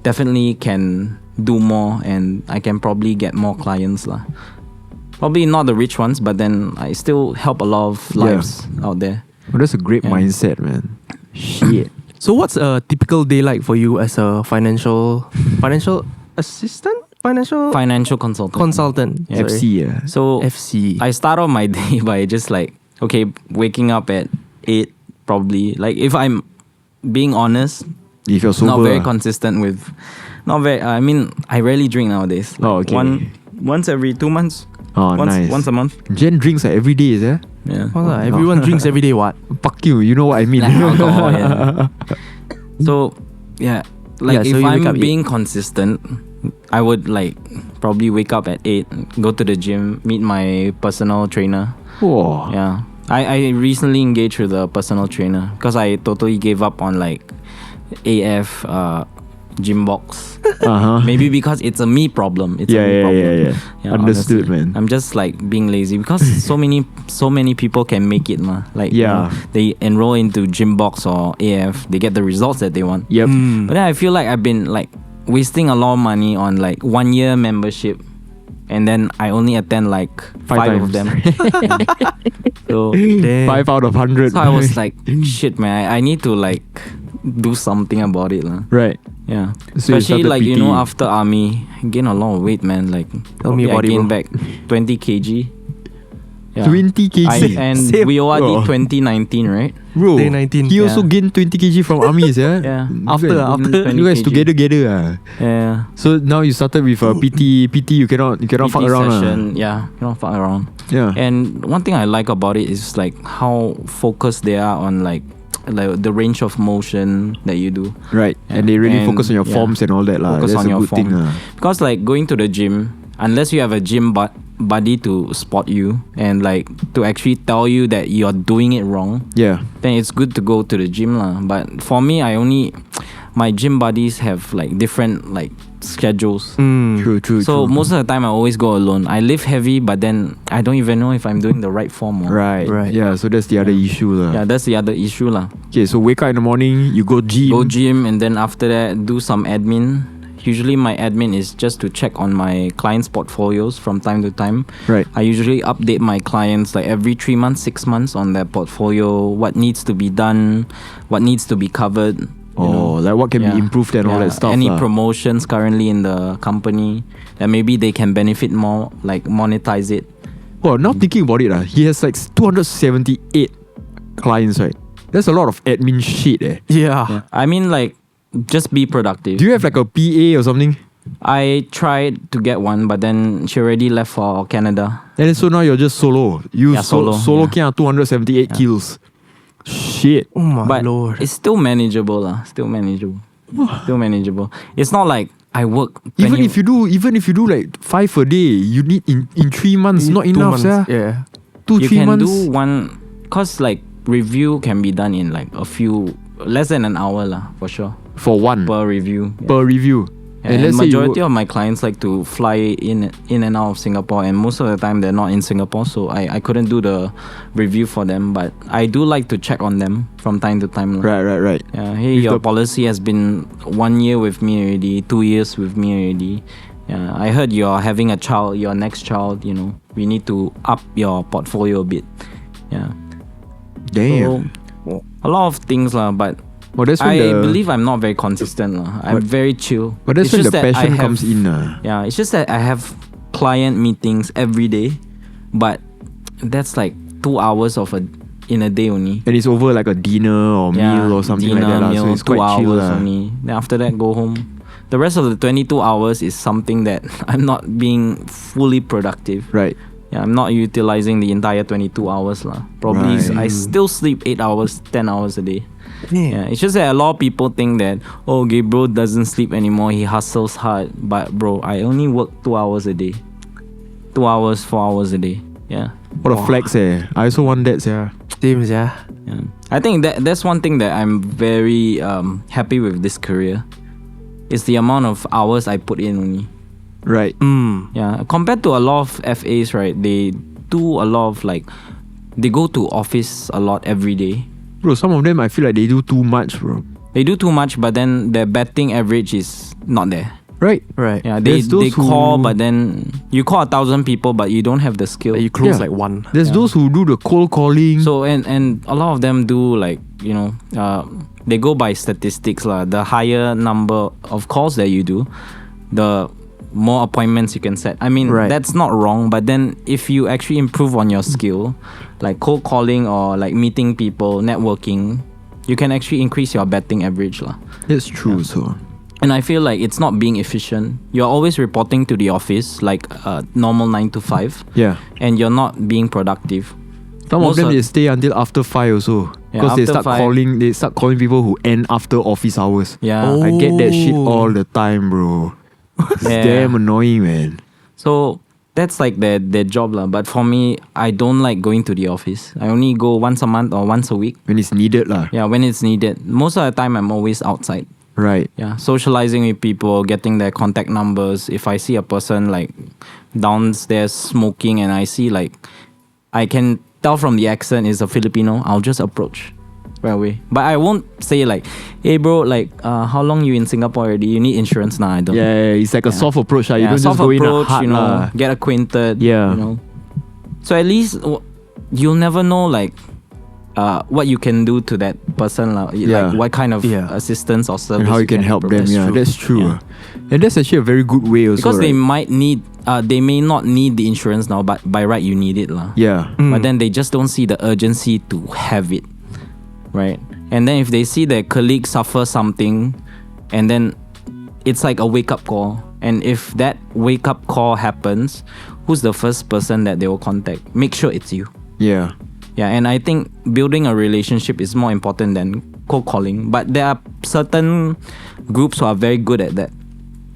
[SPEAKER 3] definitely can do more, and I can probably get more clients lah. Probably not the rich ones, but then I still help a lot of lives out there.
[SPEAKER 2] Well, that's a great mindset, man. Shit.
[SPEAKER 1] So what's a typical day like for you as a financial assistant?
[SPEAKER 3] Financial consultant.
[SPEAKER 1] Sorry.
[SPEAKER 2] FC, yeah.
[SPEAKER 3] So
[SPEAKER 1] FC.
[SPEAKER 3] I start off my day by just like, okay, waking up at 8 probably. Like if I'm being honest,
[SPEAKER 2] if you're sober,
[SPEAKER 3] not very consistent with, I mean, I rarely drink nowadays.
[SPEAKER 2] Oh, okay.
[SPEAKER 3] Once every 2 months,
[SPEAKER 2] Oh,
[SPEAKER 3] once
[SPEAKER 2] nice.
[SPEAKER 3] once a month.
[SPEAKER 2] Jen drinks like every day, is it?
[SPEAKER 3] Yeah.
[SPEAKER 1] Everyone drinks every day, what?
[SPEAKER 2] Fuck you, you know what I mean.
[SPEAKER 3] Like alcohol, yeah. So yeah, like
[SPEAKER 1] Yeah, so
[SPEAKER 3] if
[SPEAKER 1] you wake up
[SPEAKER 3] I'm being consistent, I would like probably wake up at 8, go to the gym, meet my personal trainer.
[SPEAKER 2] Whoa.
[SPEAKER 3] Yeah. I recently engaged with a personal trainer because I totally gave up on like AF gym box. Maybe because it's a me problem. It's a me problem.
[SPEAKER 2] Yeah. Understood,
[SPEAKER 3] honestly.
[SPEAKER 2] man.
[SPEAKER 3] I'm just like being lazy because so many people can make it, ma. Like they enroll into gym box or AF, they get the results that they want.
[SPEAKER 2] Yep.
[SPEAKER 3] But then I feel like I've been like wasting a lot of money on like 1 year membership, and then I only attend like 5 of
[SPEAKER 2] times.
[SPEAKER 3] them. So,
[SPEAKER 2] 5 out of 100.
[SPEAKER 3] so I was like, shit, man, I need to like do something about it, lah.
[SPEAKER 2] right.
[SPEAKER 3] Yeah.
[SPEAKER 2] So you
[SPEAKER 3] Especially
[SPEAKER 2] started
[SPEAKER 3] like
[SPEAKER 2] PT.
[SPEAKER 3] after army, I gained a lot of weight, man. Like
[SPEAKER 1] Tell me
[SPEAKER 3] probably
[SPEAKER 1] about
[SPEAKER 3] I
[SPEAKER 1] it,
[SPEAKER 3] gained
[SPEAKER 1] bro.
[SPEAKER 3] back 20 kg. Yeah.
[SPEAKER 2] 20 kg.
[SPEAKER 3] And
[SPEAKER 1] Same.
[SPEAKER 3] we ORD
[SPEAKER 2] Oh.
[SPEAKER 3] 2019, right?
[SPEAKER 2] Bro,
[SPEAKER 1] Day 19.
[SPEAKER 2] he also gained 20 kg from army, yeah?
[SPEAKER 3] Yeah.
[SPEAKER 1] After.
[SPEAKER 2] You guys
[SPEAKER 3] 20 kg.
[SPEAKER 2] together.
[SPEAKER 3] Yeah.
[SPEAKER 2] So now you started with a PT. PT, you cannot fuck
[SPEAKER 3] PT
[SPEAKER 2] around.
[SPEAKER 3] session, yeah, you don't fuck around.
[SPEAKER 2] Yeah.
[SPEAKER 3] And one thing I like about it is like how focused they are on like the range of motion that you do.
[SPEAKER 2] Right.
[SPEAKER 3] Yeah.
[SPEAKER 2] And they really
[SPEAKER 3] And,
[SPEAKER 2] focus on your
[SPEAKER 3] yeah,
[SPEAKER 2] forms and all that.
[SPEAKER 3] focus
[SPEAKER 2] That's
[SPEAKER 3] on
[SPEAKER 2] a
[SPEAKER 3] your
[SPEAKER 2] good thing.
[SPEAKER 3] form. Because like going to the gym, unless you have a gym buddy to spot you and like to actually tell you that you're doing it wrong,
[SPEAKER 2] Yeah.
[SPEAKER 3] then it's good to go to the gym lah. But for me, my gym buddies have like different like schedules.
[SPEAKER 2] True.
[SPEAKER 3] So most of the time I always go alone. I lift heavy, but then I don't even know if I'm doing the right form.
[SPEAKER 2] Right.
[SPEAKER 1] Right.
[SPEAKER 2] Yeah, so that's the other issue.
[SPEAKER 3] Yeah, that's the other issue lah.
[SPEAKER 2] Okay, so wake up in the morning, you go gym.
[SPEAKER 3] Go gym, and then after that do some admin. Usually my admin is just to check on my clients' portfolios from time to time.
[SPEAKER 2] Right.
[SPEAKER 3] I usually update my clients like every 3 months, 6 months on their portfolio, what needs to be done, what needs to be covered.
[SPEAKER 2] Like what can be improved and all that stuff.
[SPEAKER 3] Any promotions currently in the company that maybe they can benefit more, like monetize it.
[SPEAKER 2] Well, now thinking about it, he has like 278 clients, right? That's a lot of admin shit.
[SPEAKER 1] Yeah.
[SPEAKER 3] I mean, like, just be productive.
[SPEAKER 2] Do you have like a PA or something?
[SPEAKER 3] I tried to get one, but then she already left for Canada.
[SPEAKER 2] And so now you're just solo. Solo
[SPEAKER 3] solo.
[SPEAKER 2] can 278 kills. Shit.
[SPEAKER 1] Oh my
[SPEAKER 3] But
[SPEAKER 1] lord.
[SPEAKER 3] it's still manageable lah. Still manageable. It's not like I work.
[SPEAKER 2] Even if you do like 5 a day, you need in 3 months, not
[SPEAKER 1] 2
[SPEAKER 2] enough,
[SPEAKER 1] months,
[SPEAKER 2] yeah.
[SPEAKER 1] Yeah.
[SPEAKER 2] 2-3
[SPEAKER 3] you can
[SPEAKER 2] months.
[SPEAKER 3] do one, cause like review can be done in like a few less than an hour lah, for sure,
[SPEAKER 2] for one
[SPEAKER 3] per review. Yeah.
[SPEAKER 2] per review.
[SPEAKER 3] And
[SPEAKER 2] let's say you
[SPEAKER 3] majority of my clients like to fly in and out of Singapore, and most of the time they're not in Singapore, so I couldn't do the review for them, but I do like to check on them from time to time lah.
[SPEAKER 2] Right.
[SPEAKER 3] Yeah, hey,
[SPEAKER 2] With
[SPEAKER 3] your
[SPEAKER 2] the-
[SPEAKER 3] policy has been 1 year with me already, 2 years with me already. Yeah, I heard you're having a child, your next child, we need to up your portfolio a bit. Yeah.
[SPEAKER 2] Damn.
[SPEAKER 3] So, a lot of things lah, but
[SPEAKER 2] Well, that's when
[SPEAKER 3] I
[SPEAKER 2] the,
[SPEAKER 3] believe I'm not very consistent lah. I'm
[SPEAKER 2] But-
[SPEAKER 3] very chill.
[SPEAKER 2] But that's
[SPEAKER 3] It's
[SPEAKER 2] when the
[SPEAKER 3] just that I
[SPEAKER 2] passion
[SPEAKER 3] have-
[SPEAKER 2] comes in.
[SPEAKER 3] Yeah, it's just that I have client meetings every day, but that's like 2 hours in a day only.
[SPEAKER 2] And it's over like a dinner or meal or something like that.
[SPEAKER 3] Meal,
[SPEAKER 2] So it's
[SPEAKER 3] 2
[SPEAKER 2] quite chill.
[SPEAKER 3] hours only. Then after that, go home. The rest of the 22 hours is something that I'm not being fully productive.
[SPEAKER 2] Right.
[SPEAKER 3] Yeah, I'm not utilizing the entire 22 hours lah. Probably
[SPEAKER 2] Right.
[SPEAKER 3] I still sleep 8 hours, 10 hours a day.
[SPEAKER 1] Yeah.
[SPEAKER 3] Yeah, it's just that a lot of people think that, oh, Gabriel doesn't sleep anymore, he hustles hard. But bro, I only work 2 hours a day. 2 hours, 4 hours a day. Yeah.
[SPEAKER 2] What a flex, I also want that, yeah.
[SPEAKER 1] Same, yeah.
[SPEAKER 3] Yeah. I think that's one thing that I'm very happy with this career. It's the amount of hours I put in only.
[SPEAKER 2] Right.
[SPEAKER 3] Yeah. Compared to a lot of FAs, right? They do a lot of like, they go to office a lot every day.
[SPEAKER 2] Bro, some of them I feel like they do too much, bro.
[SPEAKER 3] They do too much, but then their batting average is not there.
[SPEAKER 2] Right.
[SPEAKER 1] Right.
[SPEAKER 3] Yeah, they
[SPEAKER 2] There's those
[SPEAKER 3] call,
[SPEAKER 2] who-
[SPEAKER 3] but then you call 1,000 people, but you don't have the skill.
[SPEAKER 1] Like you close
[SPEAKER 2] Yeah.
[SPEAKER 1] like one.
[SPEAKER 2] There's those who do the cold calling.
[SPEAKER 3] So and a lot of them do like they go by statistics lah. The higher number of calls that you do, the more appointments you can set. I mean,
[SPEAKER 1] Right.
[SPEAKER 3] that's not wrong, but then if you actually improve on your skill, like cold calling or like meeting people, networking, you can actually increase your batting average lah.
[SPEAKER 2] That's true, so.
[SPEAKER 3] And I feel like it's not being efficient. You're always reporting to the office like normal 9 to 5.
[SPEAKER 2] Yeah.
[SPEAKER 3] And you're not being productive.
[SPEAKER 2] Some of them they stay until after 5 also.
[SPEAKER 3] Yeah,
[SPEAKER 2] Because they
[SPEAKER 3] after
[SPEAKER 2] start
[SPEAKER 3] 5.
[SPEAKER 2] calling people who end after office hours.
[SPEAKER 3] Yeah.
[SPEAKER 2] I get that shit
[SPEAKER 1] Oh.
[SPEAKER 2] all the time, bro. It's
[SPEAKER 3] Yeah.
[SPEAKER 2] damn annoying, man.
[SPEAKER 3] So that's like their job lah. But for me, I don't like going to the office. I only go once a month or once a week.
[SPEAKER 2] When it's needed lah.
[SPEAKER 3] Yeah, when it's needed. Most of the time, I'm always outside.
[SPEAKER 2] Right.
[SPEAKER 3] Yeah, socializing with people, getting their contact numbers. If I see a person like downstairs smoking and I see like, I can tell from the accent is a Filipino, I'll just approach right away. But I won't say like, hey bro, like how long you in Singapore already? You need insurance now? I don't.
[SPEAKER 2] Yeah, it's like a soft approach. You don't just
[SPEAKER 3] soft
[SPEAKER 2] go in a
[SPEAKER 3] approach,
[SPEAKER 2] hard
[SPEAKER 3] you know,
[SPEAKER 2] lah.
[SPEAKER 3] get acquainted.
[SPEAKER 2] Yeah.
[SPEAKER 3] You know. So at least you'll never know like what you can do to that person, like what kind of assistance or service
[SPEAKER 2] And how you can help them.
[SPEAKER 3] provide.
[SPEAKER 2] Yeah, that's true.
[SPEAKER 3] Yeah.
[SPEAKER 2] And that's actually a very good way also.
[SPEAKER 3] Because they
[SPEAKER 2] right?
[SPEAKER 3] might need, they may not need the insurance now, but by right you need it lah.
[SPEAKER 2] Yeah.
[SPEAKER 3] But then they just don't see the urgency to have it, right? And then if they see their colleague suffer something, and then it's like a wake up call. And if that wake up call happens, who's the first person that they will contact? Make sure it's you.
[SPEAKER 2] Yeah.
[SPEAKER 3] Yeah, and I think building a relationship is more important than cold calling. But there are certain groups who are very good at that.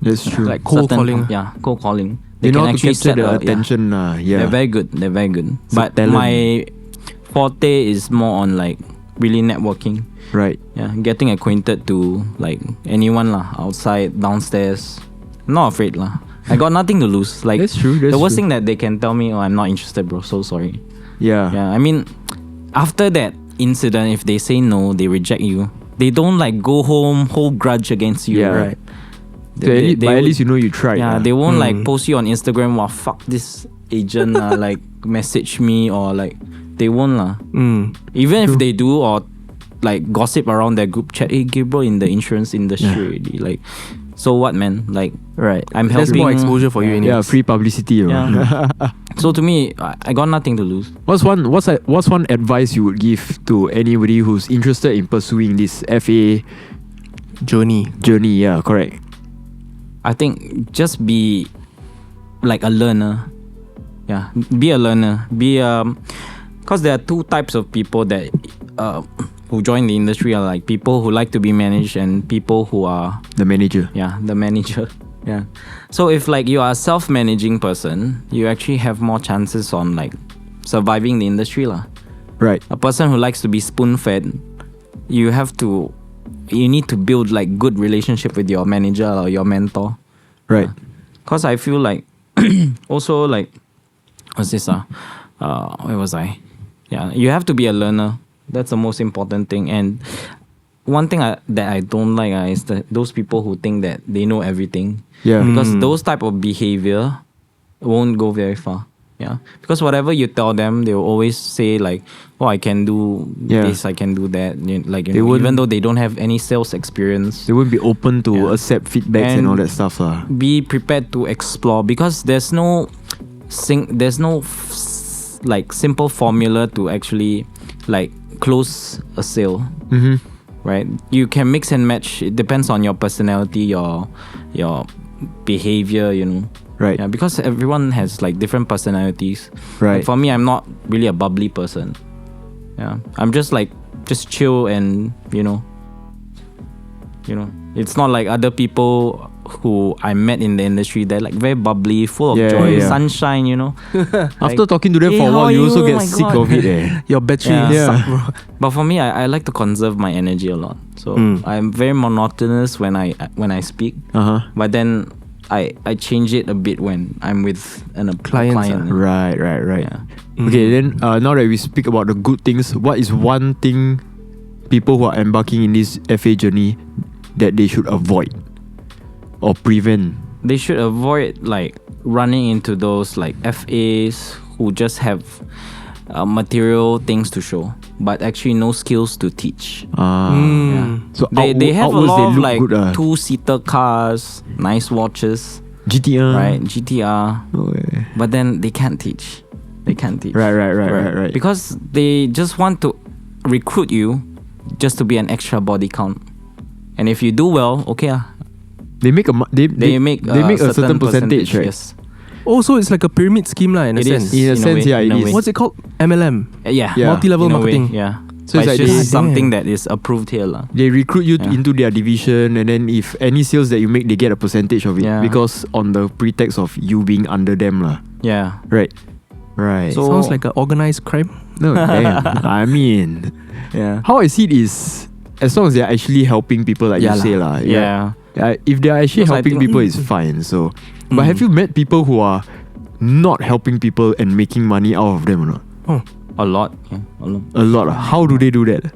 [SPEAKER 2] That's true.
[SPEAKER 1] Like cold calling.
[SPEAKER 3] Yeah, cold calling.
[SPEAKER 2] they know
[SPEAKER 3] can
[SPEAKER 2] how to
[SPEAKER 3] actually
[SPEAKER 2] capture
[SPEAKER 3] set
[SPEAKER 2] the
[SPEAKER 3] a-
[SPEAKER 2] attention. Yeah.
[SPEAKER 3] They're very good. They're very good.
[SPEAKER 2] It's a
[SPEAKER 3] But
[SPEAKER 2] talent.
[SPEAKER 3] my forte is more on like really networking.
[SPEAKER 2] Right.
[SPEAKER 3] Yeah, getting acquainted to like anyone lah, outside, downstairs. I'm not afraid lah. I got nothing to lose. Like
[SPEAKER 2] That's true. That's
[SPEAKER 3] the worst
[SPEAKER 2] true.
[SPEAKER 3] thing that they can tell me, oh, I'm not interested, bro. So sorry.
[SPEAKER 2] Yeah.
[SPEAKER 3] Yeah, I mean, after that incident, if they say no, they reject you. They don't like go home, hold grudge against you.
[SPEAKER 2] Yeah.
[SPEAKER 1] Right.
[SPEAKER 2] So at least, but at
[SPEAKER 3] would-
[SPEAKER 2] least you know you tried.
[SPEAKER 3] yeah,
[SPEAKER 2] lah.
[SPEAKER 3] they won't like post you on Instagram. Wow, fuck this agent. Like message me or like they won't lah. Even if they do or like gossip around their group chat. Hey, Gabriel in the insurance industry already. Like, so what, man? Like,
[SPEAKER 1] Right.
[SPEAKER 3] I'm
[SPEAKER 1] There's
[SPEAKER 3] helping.
[SPEAKER 1] more exposure for you
[SPEAKER 3] Yeah.
[SPEAKER 1] anyways.
[SPEAKER 2] Yeah, free publicity.
[SPEAKER 3] Yeah. So to me, I got nothing to lose.
[SPEAKER 2] What's one advice you would give to anybody who's interested in pursuing this FA
[SPEAKER 1] Journey.
[SPEAKER 2] journey? Yeah, correct.
[SPEAKER 3] I think just be like a learner. Yeah, be a learner. Because there are two types of people that who join the industry are like people who like to be managed and people who are
[SPEAKER 2] The manager.
[SPEAKER 3] the manager. Yeah. So if like you are a self-managing person, you actually have more chances on like surviving the industry lah.
[SPEAKER 2] Right.
[SPEAKER 3] A person who likes to be spoon-fed, you need to build like good relationship with your manager or your mentor.
[SPEAKER 2] Right.
[SPEAKER 3] Cause I feel like also like what's this where was I? Yeah, you have to be a learner. That's the most important thing. And one thing that I don't like is those people who think that they know everything.
[SPEAKER 2] Yeah.
[SPEAKER 3] Because those type of behavior won't go very far. Yeah. Because whatever you tell them, they will always say like, oh, I can do this, I can do that. Like,
[SPEAKER 2] They wouldn't-
[SPEAKER 3] even though they don't have any sales experience.
[SPEAKER 2] They won't be open to
[SPEAKER 3] Yeah.
[SPEAKER 2] accept feedbacks and
[SPEAKER 3] And
[SPEAKER 2] all that stuff.
[SPEAKER 3] Be prepared to explore because there's no like simple formula to actually like close a sale.
[SPEAKER 2] Mm-hmm.
[SPEAKER 3] Right, you can mix and match. It depends on your personality, your behavior, you know.
[SPEAKER 2] Right.
[SPEAKER 3] Yeah, because everyone has like different personalities.
[SPEAKER 2] Right.
[SPEAKER 3] Like, for me, I'm not really a bubbly person. Yeah, I'm just chill and you know, it's not like other people who I met in the industry. They're like very bubbly, full of
[SPEAKER 2] Yeah,
[SPEAKER 3] joy,
[SPEAKER 2] yeah.
[SPEAKER 3] sunshine. You know.
[SPEAKER 2] After talking to them
[SPEAKER 3] "Hey,
[SPEAKER 2] for a
[SPEAKER 3] how
[SPEAKER 2] while,
[SPEAKER 3] are
[SPEAKER 2] you also
[SPEAKER 3] you? Oh
[SPEAKER 2] get
[SPEAKER 3] my
[SPEAKER 2] sick
[SPEAKER 3] God."
[SPEAKER 2] of it.
[SPEAKER 1] Your battery
[SPEAKER 3] Yeah.
[SPEAKER 1] suck, bro.
[SPEAKER 3] But for me, I like to conserve my energy a lot. So I'm very monotonous when I speak.
[SPEAKER 2] Uh-huh.
[SPEAKER 3] But then I change it a bit when I'm with a
[SPEAKER 1] Clients,
[SPEAKER 3] client.
[SPEAKER 2] Right.
[SPEAKER 3] Yeah.
[SPEAKER 2] Okay, then now that we speak about the good things, what is one thing people who are embarking in this FA journey that they should avoid or prevent?
[SPEAKER 3] They should avoid like running into those like FAs who just have material things to show, but actually no skills to teach. Yeah.
[SPEAKER 2] So
[SPEAKER 3] They have a
[SPEAKER 2] outwards
[SPEAKER 3] lot
[SPEAKER 2] they
[SPEAKER 3] of
[SPEAKER 2] look
[SPEAKER 3] like
[SPEAKER 2] good,
[SPEAKER 3] 2-seater cars, nice watches,
[SPEAKER 2] GTR.
[SPEAKER 3] right? GTR.
[SPEAKER 2] Oh, yeah.
[SPEAKER 3] But then they can't teach. They can't teach.
[SPEAKER 2] Right.
[SPEAKER 3] Because they just want to recruit you just to be an extra body count. And if you do well, okay,
[SPEAKER 2] They make
[SPEAKER 3] They make
[SPEAKER 2] a certain percentage, right?
[SPEAKER 3] Yes.
[SPEAKER 1] Oh, so it's like a pyramid scheme lah in a
[SPEAKER 3] It
[SPEAKER 1] sense.
[SPEAKER 3] is.
[SPEAKER 2] In a sense,
[SPEAKER 3] way,
[SPEAKER 2] yeah, it
[SPEAKER 3] in a
[SPEAKER 2] is.
[SPEAKER 3] way.
[SPEAKER 1] What's it called? MLM.
[SPEAKER 3] Yeah.
[SPEAKER 2] Yeah.
[SPEAKER 1] Multi-level
[SPEAKER 3] In a way,
[SPEAKER 1] marketing.
[SPEAKER 3] yeah.
[SPEAKER 2] So
[SPEAKER 3] But
[SPEAKER 2] it's
[SPEAKER 3] it's
[SPEAKER 2] like
[SPEAKER 3] just
[SPEAKER 2] they-
[SPEAKER 3] something that is approved here lah.
[SPEAKER 2] They recruit you
[SPEAKER 3] Yeah.
[SPEAKER 2] into their division, and then if any sales that you make, they get a percentage of it
[SPEAKER 3] Yeah.
[SPEAKER 2] because on the pretext of you being under them lah.
[SPEAKER 3] Yeah.
[SPEAKER 2] Right. Right.
[SPEAKER 3] So-
[SPEAKER 1] Sounds like an organized crime.
[SPEAKER 2] no, damn. I mean,
[SPEAKER 3] Yeah.
[SPEAKER 2] how I see it is, as long as they're actually helping people, like
[SPEAKER 1] Yeah
[SPEAKER 2] you say lah.
[SPEAKER 3] Yeah.
[SPEAKER 2] If they're actually
[SPEAKER 3] Because I
[SPEAKER 2] helping
[SPEAKER 3] think-
[SPEAKER 2] people, it's fine. So, but have you met people who are not helping people and making money out of them or not?
[SPEAKER 1] Oh,
[SPEAKER 3] A lot. Yeah. A lot.
[SPEAKER 2] A lot. How do they do that?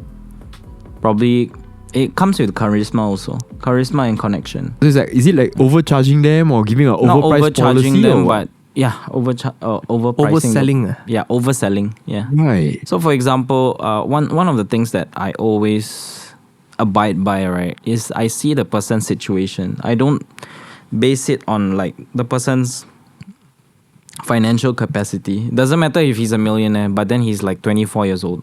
[SPEAKER 3] Probably it comes with charisma also. Charisma and connection.
[SPEAKER 2] So it's like, is it like overcharging them or giving an
[SPEAKER 3] Not
[SPEAKER 2] overpriced
[SPEAKER 3] overcharging
[SPEAKER 2] policy
[SPEAKER 3] them,
[SPEAKER 2] or what?
[SPEAKER 3] but yeah, overpricing.
[SPEAKER 1] overselling.
[SPEAKER 3] Yeah, overselling. Yeah.
[SPEAKER 2] Right.
[SPEAKER 3] So for example, one of the things that I always abide by, right, is I see the person's situation. I don't base it on like the person's financial capacity. Doesn't matter if he's a millionaire, but then he's like 24 years old.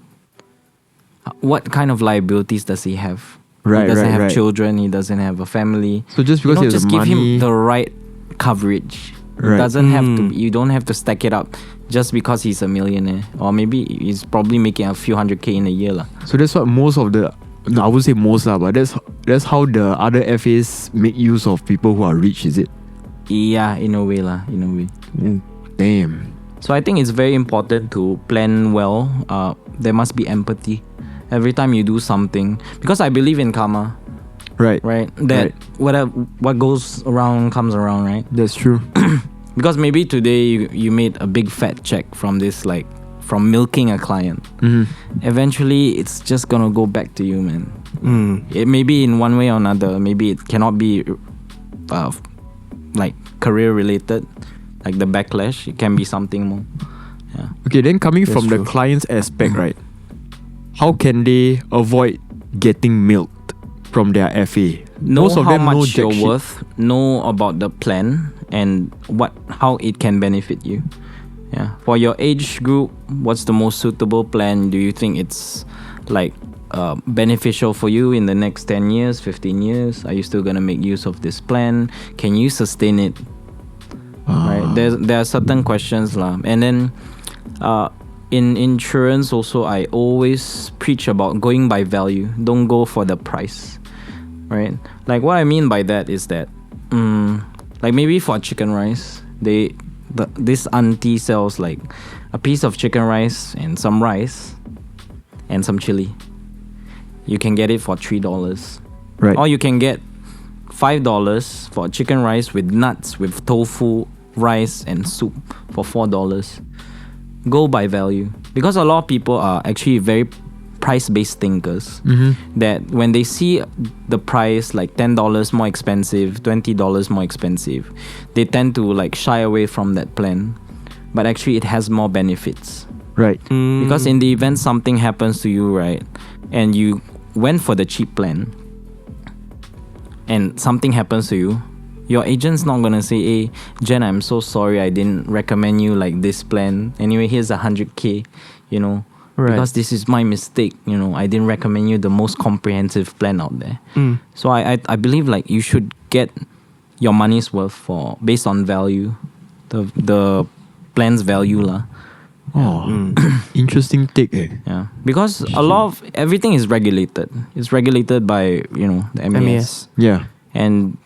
[SPEAKER 3] What kind of liabilities does he have?
[SPEAKER 2] Right,
[SPEAKER 3] He doesn't
[SPEAKER 2] right,
[SPEAKER 3] have
[SPEAKER 2] right.
[SPEAKER 3] children. He doesn't have a family.
[SPEAKER 2] So just because he has
[SPEAKER 3] just
[SPEAKER 2] the
[SPEAKER 3] give
[SPEAKER 2] money,
[SPEAKER 3] him the right coverage.
[SPEAKER 2] Right.
[SPEAKER 3] It doesn't have to.
[SPEAKER 1] Mm.
[SPEAKER 3] You don't have to stack it up just because he's a millionaire, or maybe he's probably making a few $100K in a year, lah.
[SPEAKER 2] so that's what most of the, no, I wouldn't say most lah, but that's how the other FAs make use of people who are rich, is it?
[SPEAKER 3] Yeah, in a way, lah. In a way.
[SPEAKER 2] Damn.
[SPEAKER 3] So I think it's very important to plan well. There must be empathy every time you do something, because I believe in karma,
[SPEAKER 2] Right.
[SPEAKER 3] right? That
[SPEAKER 2] Right.
[SPEAKER 3] what goes around comes around, right?
[SPEAKER 2] That's true.
[SPEAKER 3] Because maybe today you made a big fat check from this, like from milking a client.
[SPEAKER 2] Mm-hmm.
[SPEAKER 3] Eventually, it's just gonna go back to you, man.
[SPEAKER 1] Mm.
[SPEAKER 3] It may be in one way or another. Maybe it cannot be like career related, like the backlash. It can be something more. Yeah.
[SPEAKER 2] Okay, then coming
[SPEAKER 1] That's
[SPEAKER 2] from
[SPEAKER 1] true.
[SPEAKER 2] the client's aspect, right? How can they avoid getting milked from their FA?
[SPEAKER 3] Know
[SPEAKER 2] Most of
[SPEAKER 3] how
[SPEAKER 2] them know
[SPEAKER 3] much
[SPEAKER 2] jack
[SPEAKER 3] you're
[SPEAKER 2] shit.
[SPEAKER 3] worth. Know about the plan and how it can benefit you. Yeah. For your age group, what's the most suitable plan? Do you think it's like beneficial for you in the next 10 years, 15 years? Are you still gonna make use of this plan? Can you sustain it? Right. There are certain questions lah. And then in insurance also, I always preach about going by value. Don't go for the price. Right. Like what I mean by that is that like maybe for chicken rice, this auntie sells like a piece of chicken rice and some rice and some chili. You can get it for $3.
[SPEAKER 2] Right.
[SPEAKER 3] Or you can get $5 for chicken rice with nuts, with tofu, rice and soup for $4. Go by value. Because a lot of people are actually very price-based thinkers.
[SPEAKER 2] Mm-hmm.
[SPEAKER 3] That when they see the price like $10 more expensive, $20 more expensive, they tend to like shy away from that plan. But actually it has more benefits.
[SPEAKER 2] Right.
[SPEAKER 3] Because in the event something happens to you, right, and you went for the cheap plan and something happens to you, your agent's not gonna say, hey, Jen, I'm so sorry I didn't recommend you like this plan. Anyway, here's 100K, you know.
[SPEAKER 1] Right.
[SPEAKER 3] Because this is my mistake, you know. I didn't recommend you the most comprehensive plan out there. So I believe like you should get your money's worth based on value, the plan's value lah.
[SPEAKER 2] Oh, interesting take.
[SPEAKER 3] Yeah, because a lot of everything is regulated. It's regulated by the MAS.
[SPEAKER 2] Yeah.
[SPEAKER 3] And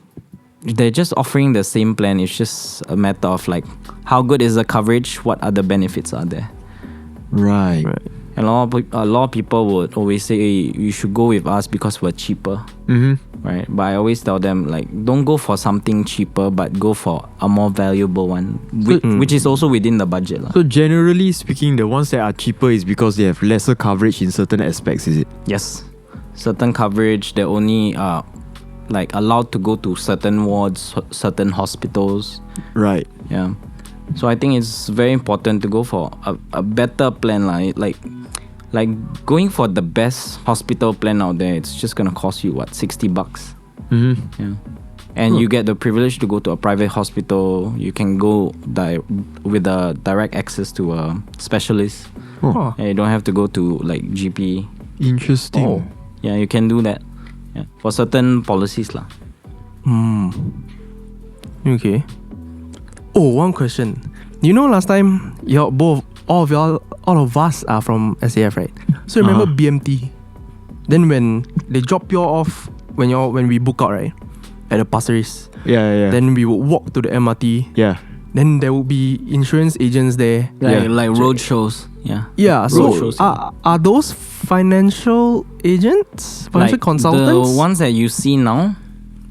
[SPEAKER 3] they're just offering the same plan. It's just a matter of like how good is the coverage, what other benefits are there.
[SPEAKER 2] Right.
[SPEAKER 3] And a lot of people would always say, hey, you should go with us because we're cheaper.
[SPEAKER 2] Mm-hmm.
[SPEAKER 3] Right? But I always tell them like don't go for something cheaper, but go for a more valuable one, which is also within the budget lah.
[SPEAKER 2] So generally speaking, the ones that are cheaper is because they have lesser coverage in certain aspects, is it?
[SPEAKER 3] Yes, certain coverage. They're only like allowed to go to certain wards, certain hospitals.
[SPEAKER 2] Right.
[SPEAKER 3] Yeah. So I think it's very important to go for a better plan like going for the best hospital plan out there. It's just gonna cost you what, $60.
[SPEAKER 2] Mm-hmm.
[SPEAKER 3] Yeah. And you get the privilege to go to a private hospital. You can go with a direct access to a specialist.
[SPEAKER 2] Oh,
[SPEAKER 3] And you don't have to go to like GP.
[SPEAKER 2] interesting.
[SPEAKER 1] Oh.
[SPEAKER 3] Yeah, you can do that. Yeah. For certain policies lah.
[SPEAKER 1] Okay. Oh, one question. You know, last time all of us are from SAF, right? So remember BMT. Then when they drop you off when we book out, right, at the Pasir Ris,
[SPEAKER 2] Yeah.
[SPEAKER 1] then we would walk to the MRT.
[SPEAKER 2] Yeah.
[SPEAKER 1] Then there will be insurance agents there.
[SPEAKER 3] Like road shows. Yeah.
[SPEAKER 1] Yeah. So
[SPEAKER 3] Road shows.
[SPEAKER 1] are those financial agents, financial
[SPEAKER 3] Like
[SPEAKER 1] consultants?
[SPEAKER 3] the ones that you see now.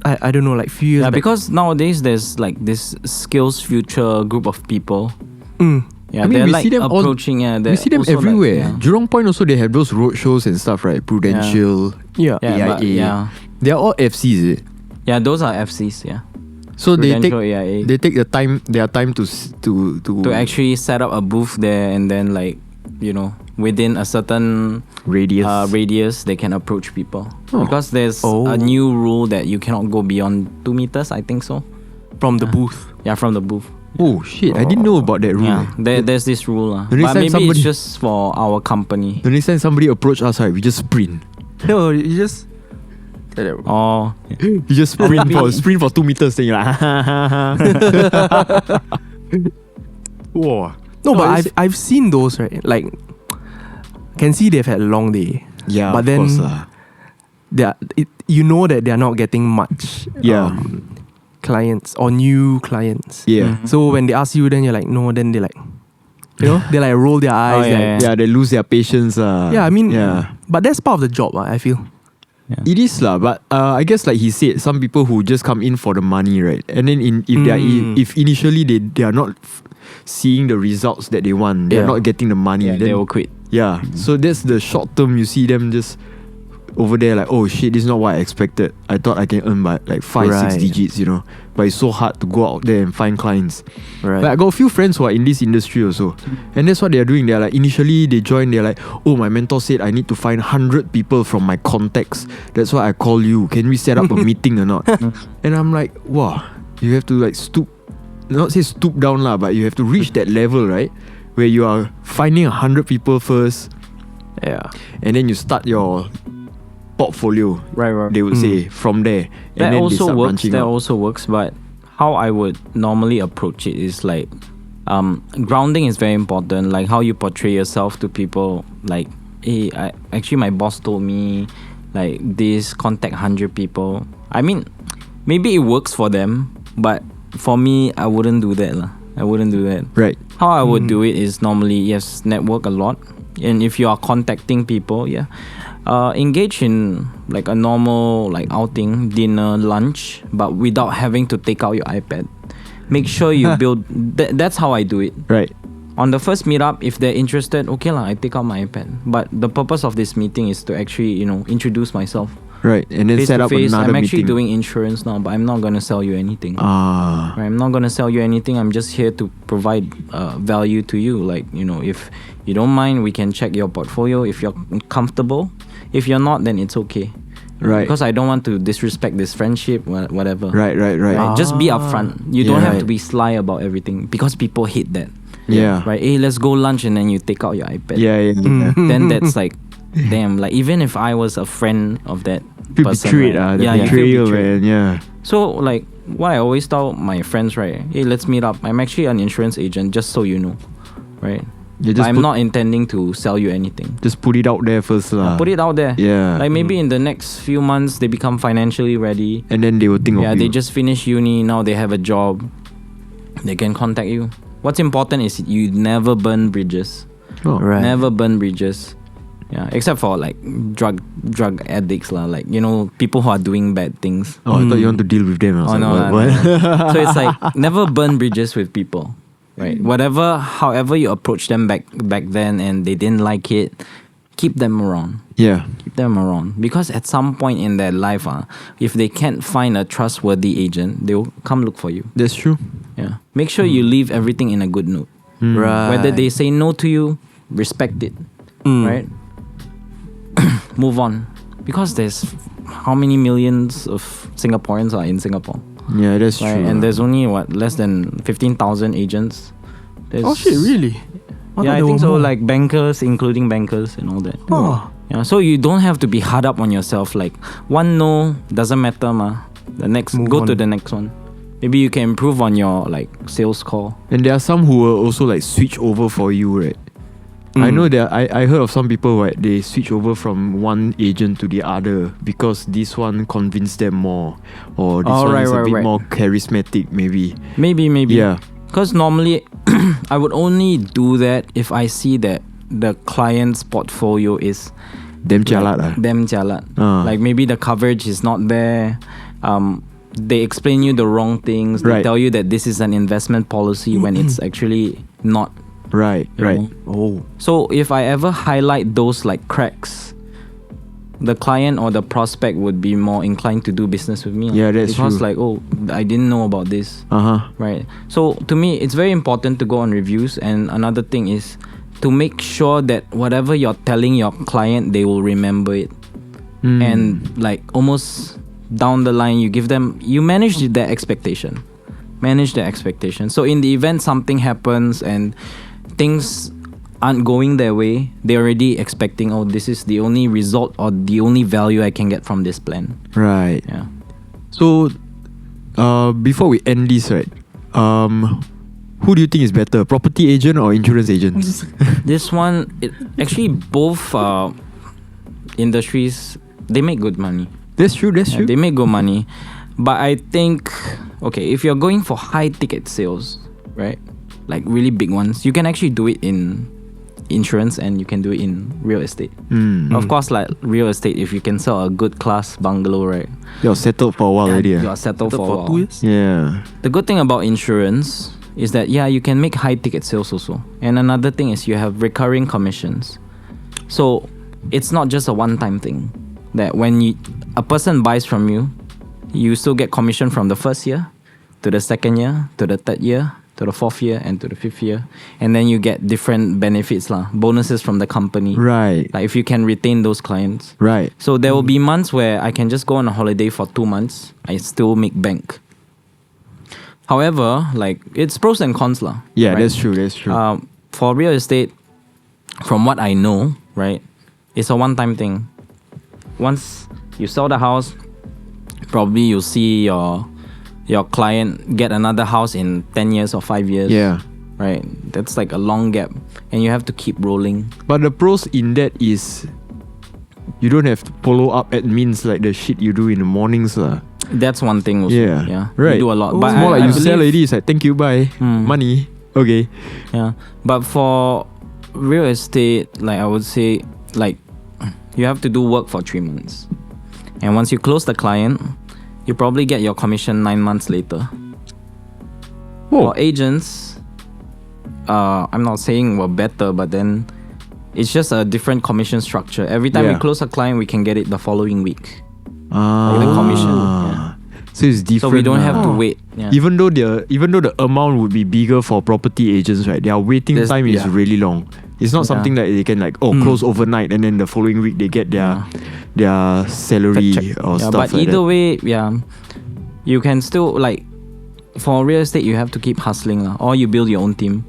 [SPEAKER 1] I don't know, like few years
[SPEAKER 3] Yeah,
[SPEAKER 1] back.
[SPEAKER 3] because nowadays there's like this Skills Future group of people. Yeah,
[SPEAKER 2] I mean,
[SPEAKER 3] they're
[SPEAKER 2] we
[SPEAKER 3] like
[SPEAKER 2] see them all-
[SPEAKER 3] approaching.
[SPEAKER 2] We see them everywhere. Jurong Point also, they have those road shows and stuff, right? Prudential,
[SPEAKER 1] Yeah.
[SPEAKER 3] but
[SPEAKER 2] AIA. They are all FCs, is it?
[SPEAKER 3] yeah, those are FCs. Yeah,
[SPEAKER 2] So they take
[SPEAKER 3] Prudential, AIA.
[SPEAKER 2] they take their time to
[SPEAKER 3] to actually set up a booth there, and then like within a certain
[SPEAKER 2] radius.
[SPEAKER 3] they can approach people
[SPEAKER 2] Oh.
[SPEAKER 3] because there's
[SPEAKER 1] Oh.
[SPEAKER 3] a new rule that you cannot go beyond 2 meters. I think so.
[SPEAKER 1] From the booth.
[SPEAKER 3] Yeah, from the booth.
[SPEAKER 2] Oh shit! I didn't know about that rule.
[SPEAKER 3] Yeah, there's this rule,
[SPEAKER 2] The next
[SPEAKER 3] but
[SPEAKER 2] time
[SPEAKER 3] maybe
[SPEAKER 2] somebody-
[SPEAKER 3] it's just for our company.
[SPEAKER 2] The next time somebody approach us, right, we just sprint.
[SPEAKER 1] No, you just.
[SPEAKER 3] Oh,
[SPEAKER 2] You just sprint for 2 meters. Then you're like, whoa.
[SPEAKER 1] No, but I've seen those, right? Like, can see they've had a long day.
[SPEAKER 2] Yeah,
[SPEAKER 1] but
[SPEAKER 2] of
[SPEAKER 1] then
[SPEAKER 2] course lah.
[SPEAKER 1] you know that they're not getting much.
[SPEAKER 2] Yeah.
[SPEAKER 1] Clients or new clients.
[SPEAKER 2] Yeah.
[SPEAKER 1] So when they ask you, then you're like, no. Then they like, they like roll their eyes.
[SPEAKER 3] yeah,
[SPEAKER 1] like-
[SPEAKER 3] yeah.
[SPEAKER 2] Yeah, they lose their patience.
[SPEAKER 1] Yeah, I mean,
[SPEAKER 2] yeah.
[SPEAKER 1] but that's part of the job, I feel.
[SPEAKER 2] It is lah, but I guess like he said, some people who just come in for the money, right? And then if initially they are not seeing the results that they want, they're
[SPEAKER 1] Yeah.
[SPEAKER 2] not getting the money,
[SPEAKER 3] yeah,
[SPEAKER 2] then
[SPEAKER 3] they will quit.
[SPEAKER 2] yeah. So that's the short term. You see them just over there like, oh shit, this is not what I expected. I thought I can earn by like 5-6
[SPEAKER 1] Right.
[SPEAKER 2] digits, but it's so hard to go out there and find clients.
[SPEAKER 1] Right.
[SPEAKER 2] But I got a few friends who are in this industry also, and that's what they are doing. They're like, initially they join, they're like, oh, my mentor said I need to find 100 people from my contacts. That's why I call you. Can we set up a meeting or not? And I'm like, wow, you have to like not say stoop down lah, but you have to reach that level, right, where you are finding 100 people first,
[SPEAKER 1] yeah.
[SPEAKER 2] and then you start your portfolio.
[SPEAKER 3] Right.
[SPEAKER 2] They would say from there, and
[SPEAKER 3] That
[SPEAKER 2] then they
[SPEAKER 3] also
[SPEAKER 2] start
[SPEAKER 3] works.
[SPEAKER 2] branching
[SPEAKER 3] That
[SPEAKER 2] out.
[SPEAKER 3] also works. But how I would normally approach it is like, grounding is very important. Like how you portray yourself to people. Like, hey, my boss told me, like this, contact 100 people. I mean, maybe it works for them, but for me, I wouldn't do that lah. I wouldn't do that.
[SPEAKER 2] Right.
[SPEAKER 3] How I would do it is normally, yes, network a lot. And if you are contacting people, engage in like a normal like outing, dinner, lunch, but without having to take out your iPad. Make sure you build. That's how I do it.
[SPEAKER 2] Right.
[SPEAKER 3] On the first meetup, if they're interested, okay lah, I take out my iPad. But the purpose of this meeting is to actually, introduce myself.
[SPEAKER 2] Right. And then
[SPEAKER 3] Face
[SPEAKER 2] set
[SPEAKER 3] to
[SPEAKER 2] up
[SPEAKER 3] face.
[SPEAKER 2] another
[SPEAKER 3] I'm actually
[SPEAKER 2] meeting.
[SPEAKER 3] doing insurance now, but I'm not gonna sell you anything.
[SPEAKER 2] Ah.
[SPEAKER 3] Right, I'm not gonna sell you anything. I'm just here to provide value to you. Like, if you don't mind, we can check your portfolio if you're comfortable. If you're not, then it's okay.
[SPEAKER 2] Right.
[SPEAKER 3] Because I don't want to disrespect this friendship, whatever.
[SPEAKER 2] Right.
[SPEAKER 3] Just be upfront. You don't
[SPEAKER 2] Yeah.
[SPEAKER 3] have to be sly about everything because people hate that.
[SPEAKER 2] Yeah.
[SPEAKER 3] Right? Hey, let's go lunch, and then you take out your iPad.
[SPEAKER 2] Yeah.
[SPEAKER 3] Then that's like, damn. Like, even if I was a friend of that
[SPEAKER 2] Feel
[SPEAKER 3] person,
[SPEAKER 2] betrayed,
[SPEAKER 3] right?
[SPEAKER 2] the
[SPEAKER 3] you feel
[SPEAKER 2] betrayal,
[SPEAKER 3] betrayed.
[SPEAKER 2] man. Yeah.
[SPEAKER 3] So, like, what I always tell my friends, right? Hey, let's meet up. I'm actually an insurance agent, just so you know, right?
[SPEAKER 2] You
[SPEAKER 3] But
[SPEAKER 2] just
[SPEAKER 3] I'm not intending to sell you anything.
[SPEAKER 2] just put it out there first, lah.
[SPEAKER 3] Put it out there.
[SPEAKER 2] Yeah.
[SPEAKER 3] Like, maybe in the next few months, they become financially ready.
[SPEAKER 2] And then they will think of you.
[SPEAKER 3] They just finished uni. Now they have a job. They can contact you. What's important is you never burn bridges.
[SPEAKER 2] Oh.
[SPEAKER 1] Right.
[SPEAKER 3] Never burn bridges. Yeah, except for like drug addicts lah. Like, people who are doing bad things.
[SPEAKER 2] Oh, I thought you want to deal with them. I was
[SPEAKER 3] Oh,
[SPEAKER 2] like,
[SPEAKER 3] no,
[SPEAKER 2] what?
[SPEAKER 3] no, no. So it's like never burn bridges with people, right? However you approach them back then and they didn't like it, keep them around.
[SPEAKER 2] Yeah.
[SPEAKER 3] Keep them around, because at some point in their life, if they can't find a trustworthy agent, they will come look for you.
[SPEAKER 2] That's true.
[SPEAKER 3] Yeah, make sure you leave everything in a good note.
[SPEAKER 1] Right.
[SPEAKER 3] Whether they say no to you, respect it, right? Move on, because there's how many millions of Singaporeans are in Singapore,
[SPEAKER 2] Yeah, that's
[SPEAKER 3] right?
[SPEAKER 2] true.
[SPEAKER 3] And there's only less than 15,000 agents.
[SPEAKER 1] Oh shit, really?
[SPEAKER 3] Yeah, I think so. Like bankers, including bankers and all that.
[SPEAKER 1] Oh.
[SPEAKER 3] Yeah, so you don't have to be hard up on yourself. Like, one no doesn't matter, ma. Go to the next one. Maybe you can improve on your like sales call.
[SPEAKER 2] And there are some who will also like switch over for you, right? I know that I heard of some people, right? They switch over from one agent to the other because this one convinced them more, or this one is a bit more charismatic, maybe.
[SPEAKER 3] Maybe.
[SPEAKER 2] Yeah.
[SPEAKER 3] Because normally, I would only do that if I see that the client's portfolio is
[SPEAKER 2] Damn chalat.
[SPEAKER 3] Damn chalat. Like maybe the coverage is not there. They explain you the wrong things. They tell you that this is an investment policy when it's actually not.
[SPEAKER 2] Right.
[SPEAKER 1] Oh.
[SPEAKER 3] So if I ever highlight those like cracks, the client or the prospect would be more inclined to do business with me.
[SPEAKER 2] Yeah, that's true.
[SPEAKER 3] Because like, oh, I didn't know about this. Right. So to me, it's very important to go on reviews. And another thing is to make sure that whatever you're telling your client, they will remember it. And like almost down the line, you manage their expectation. So in the event something happens and things aren't going their way, they're already expecting, oh, this is the only result or the only value I can get from this plan.
[SPEAKER 2] Right.
[SPEAKER 3] Yeah.
[SPEAKER 2] So, before we end this, right, who do you think is better, property agent or insurance agent?
[SPEAKER 3] This one, actually both industries, they make good money.
[SPEAKER 2] That's true.
[SPEAKER 3] They make good money. But I think, okay, if you're going for high ticket sales, right, like really big ones, you can actually do it in insurance and you can do it in real estate. Of course, like real estate, if you can sell a good class bungalow, right,
[SPEAKER 2] you're settled for a while already.
[SPEAKER 3] You're settled for a while.
[SPEAKER 1] 2 years?
[SPEAKER 2] Yeah.
[SPEAKER 3] The good thing about insurance is that, yeah, you can make high ticket sales also. And another thing is you have recurring commissions. So it's not just a one-time thing. That when a person buys from you, you still get commission from the first year to the second year to the third year to the fourth year and to the fifth year, and then you get different benefits bonuses from the company.
[SPEAKER 2] Right.
[SPEAKER 3] Like if you can retain those clients.
[SPEAKER 2] Right.
[SPEAKER 3] So there will be months where I can just go on a holiday for 2 months. I still make bank. However, like it's pros and cons
[SPEAKER 2] Yeah,
[SPEAKER 3] right?
[SPEAKER 2] That's true.
[SPEAKER 3] For real estate, from what I know, right, it's a one-time thing. Once you sell the house, probably you'll see your client get another house in 10 years or 5 years.
[SPEAKER 2] Yeah.
[SPEAKER 3] Right? That's like a long gap. And you have to keep rolling.
[SPEAKER 2] But the pros in that is you don't have to follow up admins like the shit you do in the mornings.
[SPEAKER 3] That's one thing also. Yeah.
[SPEAKER 2] Right.
[SPEAKER 3] You do a lot.
[SPEAKER 2] It's
[SPEAKER 3] But
[SPEAKER 2] more like
[SPEAKER 3] I
[SPEAKER 2] you
[SPEAKER 3] believe,
[SPEAKER 2] sell it, it's like thank you, bye. Money. Okay.
[SPEAKER 3] Yeah. But for real estate, like I would say, like you have to do work for 3 months. And once you close the client, you probably get your commission 9 months later.
[SPEAKER 2] Whoa.
[SPEAKER 3] For agents, I'm not saying we're better, but then it's just a different commission structure. Every time we close a client, we can get it the following week. Like the commission. Yeah.
[SPEAKER 2] So it's different.
[SPEAKER 3] So we don't have to wait. Yeah.
[SPEAKER 2] Even though the amount would be bigger for property agents, right? Their waiting time is really long. It's not something that they can like close overnight and then the following week they get their salary or stuff
[SPEAKER 3] but
[SPEAKER 2] like
[SPEAKER 3] either
[SPEAKER 2] that.
[SPEAKER 3] way, you can still like for real estate you have to keep hustling or you build your own team.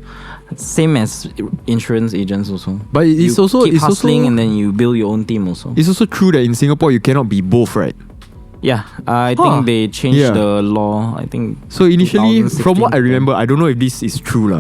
[SPEAKER 3] Same as insurance agents also.
[SPEAKER 2] But it's
[SPEAKER 3] you
[SPEAKER 2] also
[SPEAKER 3] keep
[SPEAKER 2] it's
[SPEAKER 3] hustling
[SPEAKER 2] also,
[SPEAKER 3] and then you build your own team also.
[SPEAKER 2] It's also true that in Singapore you cannot be both, right?
[SPEAKER 3] Yeah, I think they changed the law. I think
[SPEAKER 2] so. Initially, from what I
[SPEAKER 3] 2016.
[SPEAKER 2] remember, I don't know if this is true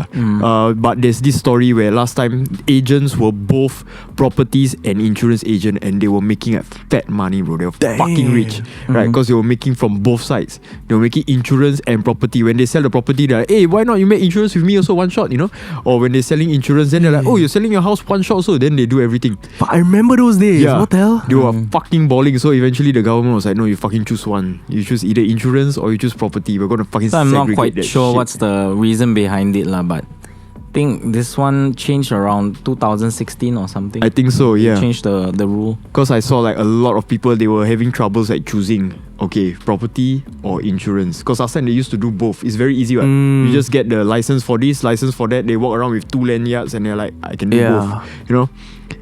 [SPEAKER 2] but there's this story where last time agents were both properties and insurance agent, and they were making fat money, bro. They were fucking rich, right? Because they were making from both sides. They were making insurance and property. When they sell the property, they're like, hey, why not you make insurance with me also one shot, you know? Or when they're selling insurance, then they're like, oh, you're selling your house one shot, so then they do everything.
[SPEAKER 1] But I remember those days.
[SPEAKER 2] Yeah.
[SPEAKER 1] What the hell?
[SPEAKER 2] They were fucking balling. So eventually the government was like, no, you fucking choose one. You choose either insurance or you choose property. We're gonna fucking
[SPEAKER 3] So I'm not
[SPEAKER 2] segregate
[SPEAKER 3] quite
[SPEAKER 2] that
[SPEAKER 3] sure
[SPEAKER 2] shit.
[SPEAKER 3] what's the reason behind it but I think this one changed around 2016 or something.
[SPEAKER 2] I think so, yeah.
[SPEAKER 3] Changed the rule.
[SPEAKER 2] Because I saw like a lot of people, they were having troubles like choosing, okay, property or insurance. Because last time they used to do both. It's very easy, right? You just get the license for this, license for that. They walk around with 2 lanyards and they're like, I can do both. You know?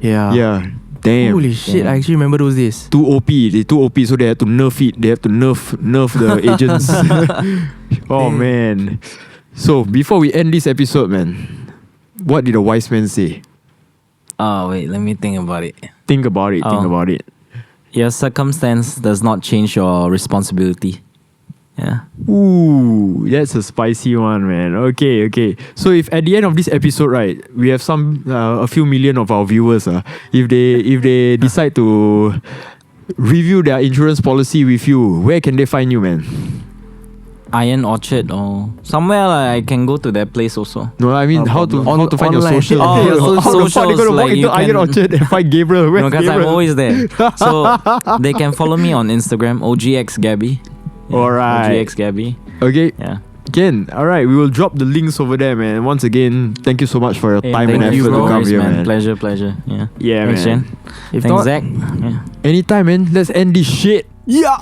[SPEAKER 1] Yeah.
[SPEAKER 2] Yeah. Damn.
[SPEAKER 1] Holy shit, I actually remember those days.
[SPEAKER 2] Too OP, so they had to nerf it. They have to nerf the agents. Oh man. So before we end this episode, man, what did the wise man say?
[SPEAKER 3] Oh wait, let me think about it.
[SPEAKER 2] Think about it.
[SPEAKER 3] Your circumstance does not change your responsibility. Yeah.
[SPEAKER 2] Ooh, that's a spicy one, man. Okay. So if at the end of this episode, right, we have a few million of our viewers, if they decide to review their insurance policy with you, where can they find you, man?
[SPEAKER 3] Iron Orchard or somewhere I can go to that place also.
[SPEAKER 2] No, I mean how to find your
[SPEAKER 1] online.
[SPEAKER 2] social.
[SPEAKER 3] Oh,
[SPEAKER 2] how the fuck they
[SPEAKER 3] socials,
[SPEAKER 2] gonna walk
[SPEAKER 3] like
[SPEAKER 2] into
[SPEAKER 3] you
[SPEAKER 2] Iron
[SPEAKER 3] can-
[SPEAKER 2] Orchard and find Gabriel? Where's
[SPEAKER 3] Because I'm
[SPEAKER 2] Gabriel?
[SPEAKER 3] always there. So they can follow me on Instagram, OGXGabby.
[SPEAKER 2] Alright.
[SPEAKER 3] OGXGabby.
[SPEAKER 2] Okay.
[SPEAKER 3] Yeah.
[SPEAKER 2] Again, alright, we will drop the links over there, man. Once again, thank you so much for your time and
[SPEAKER 3] Thank you,
[SPEAKER 2] effort to
[SPEAKER 3] bro.
[SPEAKER 2] come here, man.
[SPEAKER 3] Pleasure. Yeah.
[SPEAKER 2] Yeah,
[SPEAKER 3] Thanks,
[SPEAKER 2] man.
[SPEAKER 3] Jen.
[SPEAKER 1] If
[SPEAKER 3] Thanks,
[SPEAKER 1] not,
[SPEAKER 3] Zach. Yeah.
[SPEAKER 2] Anytime, man. Let's end this shit. Yeah.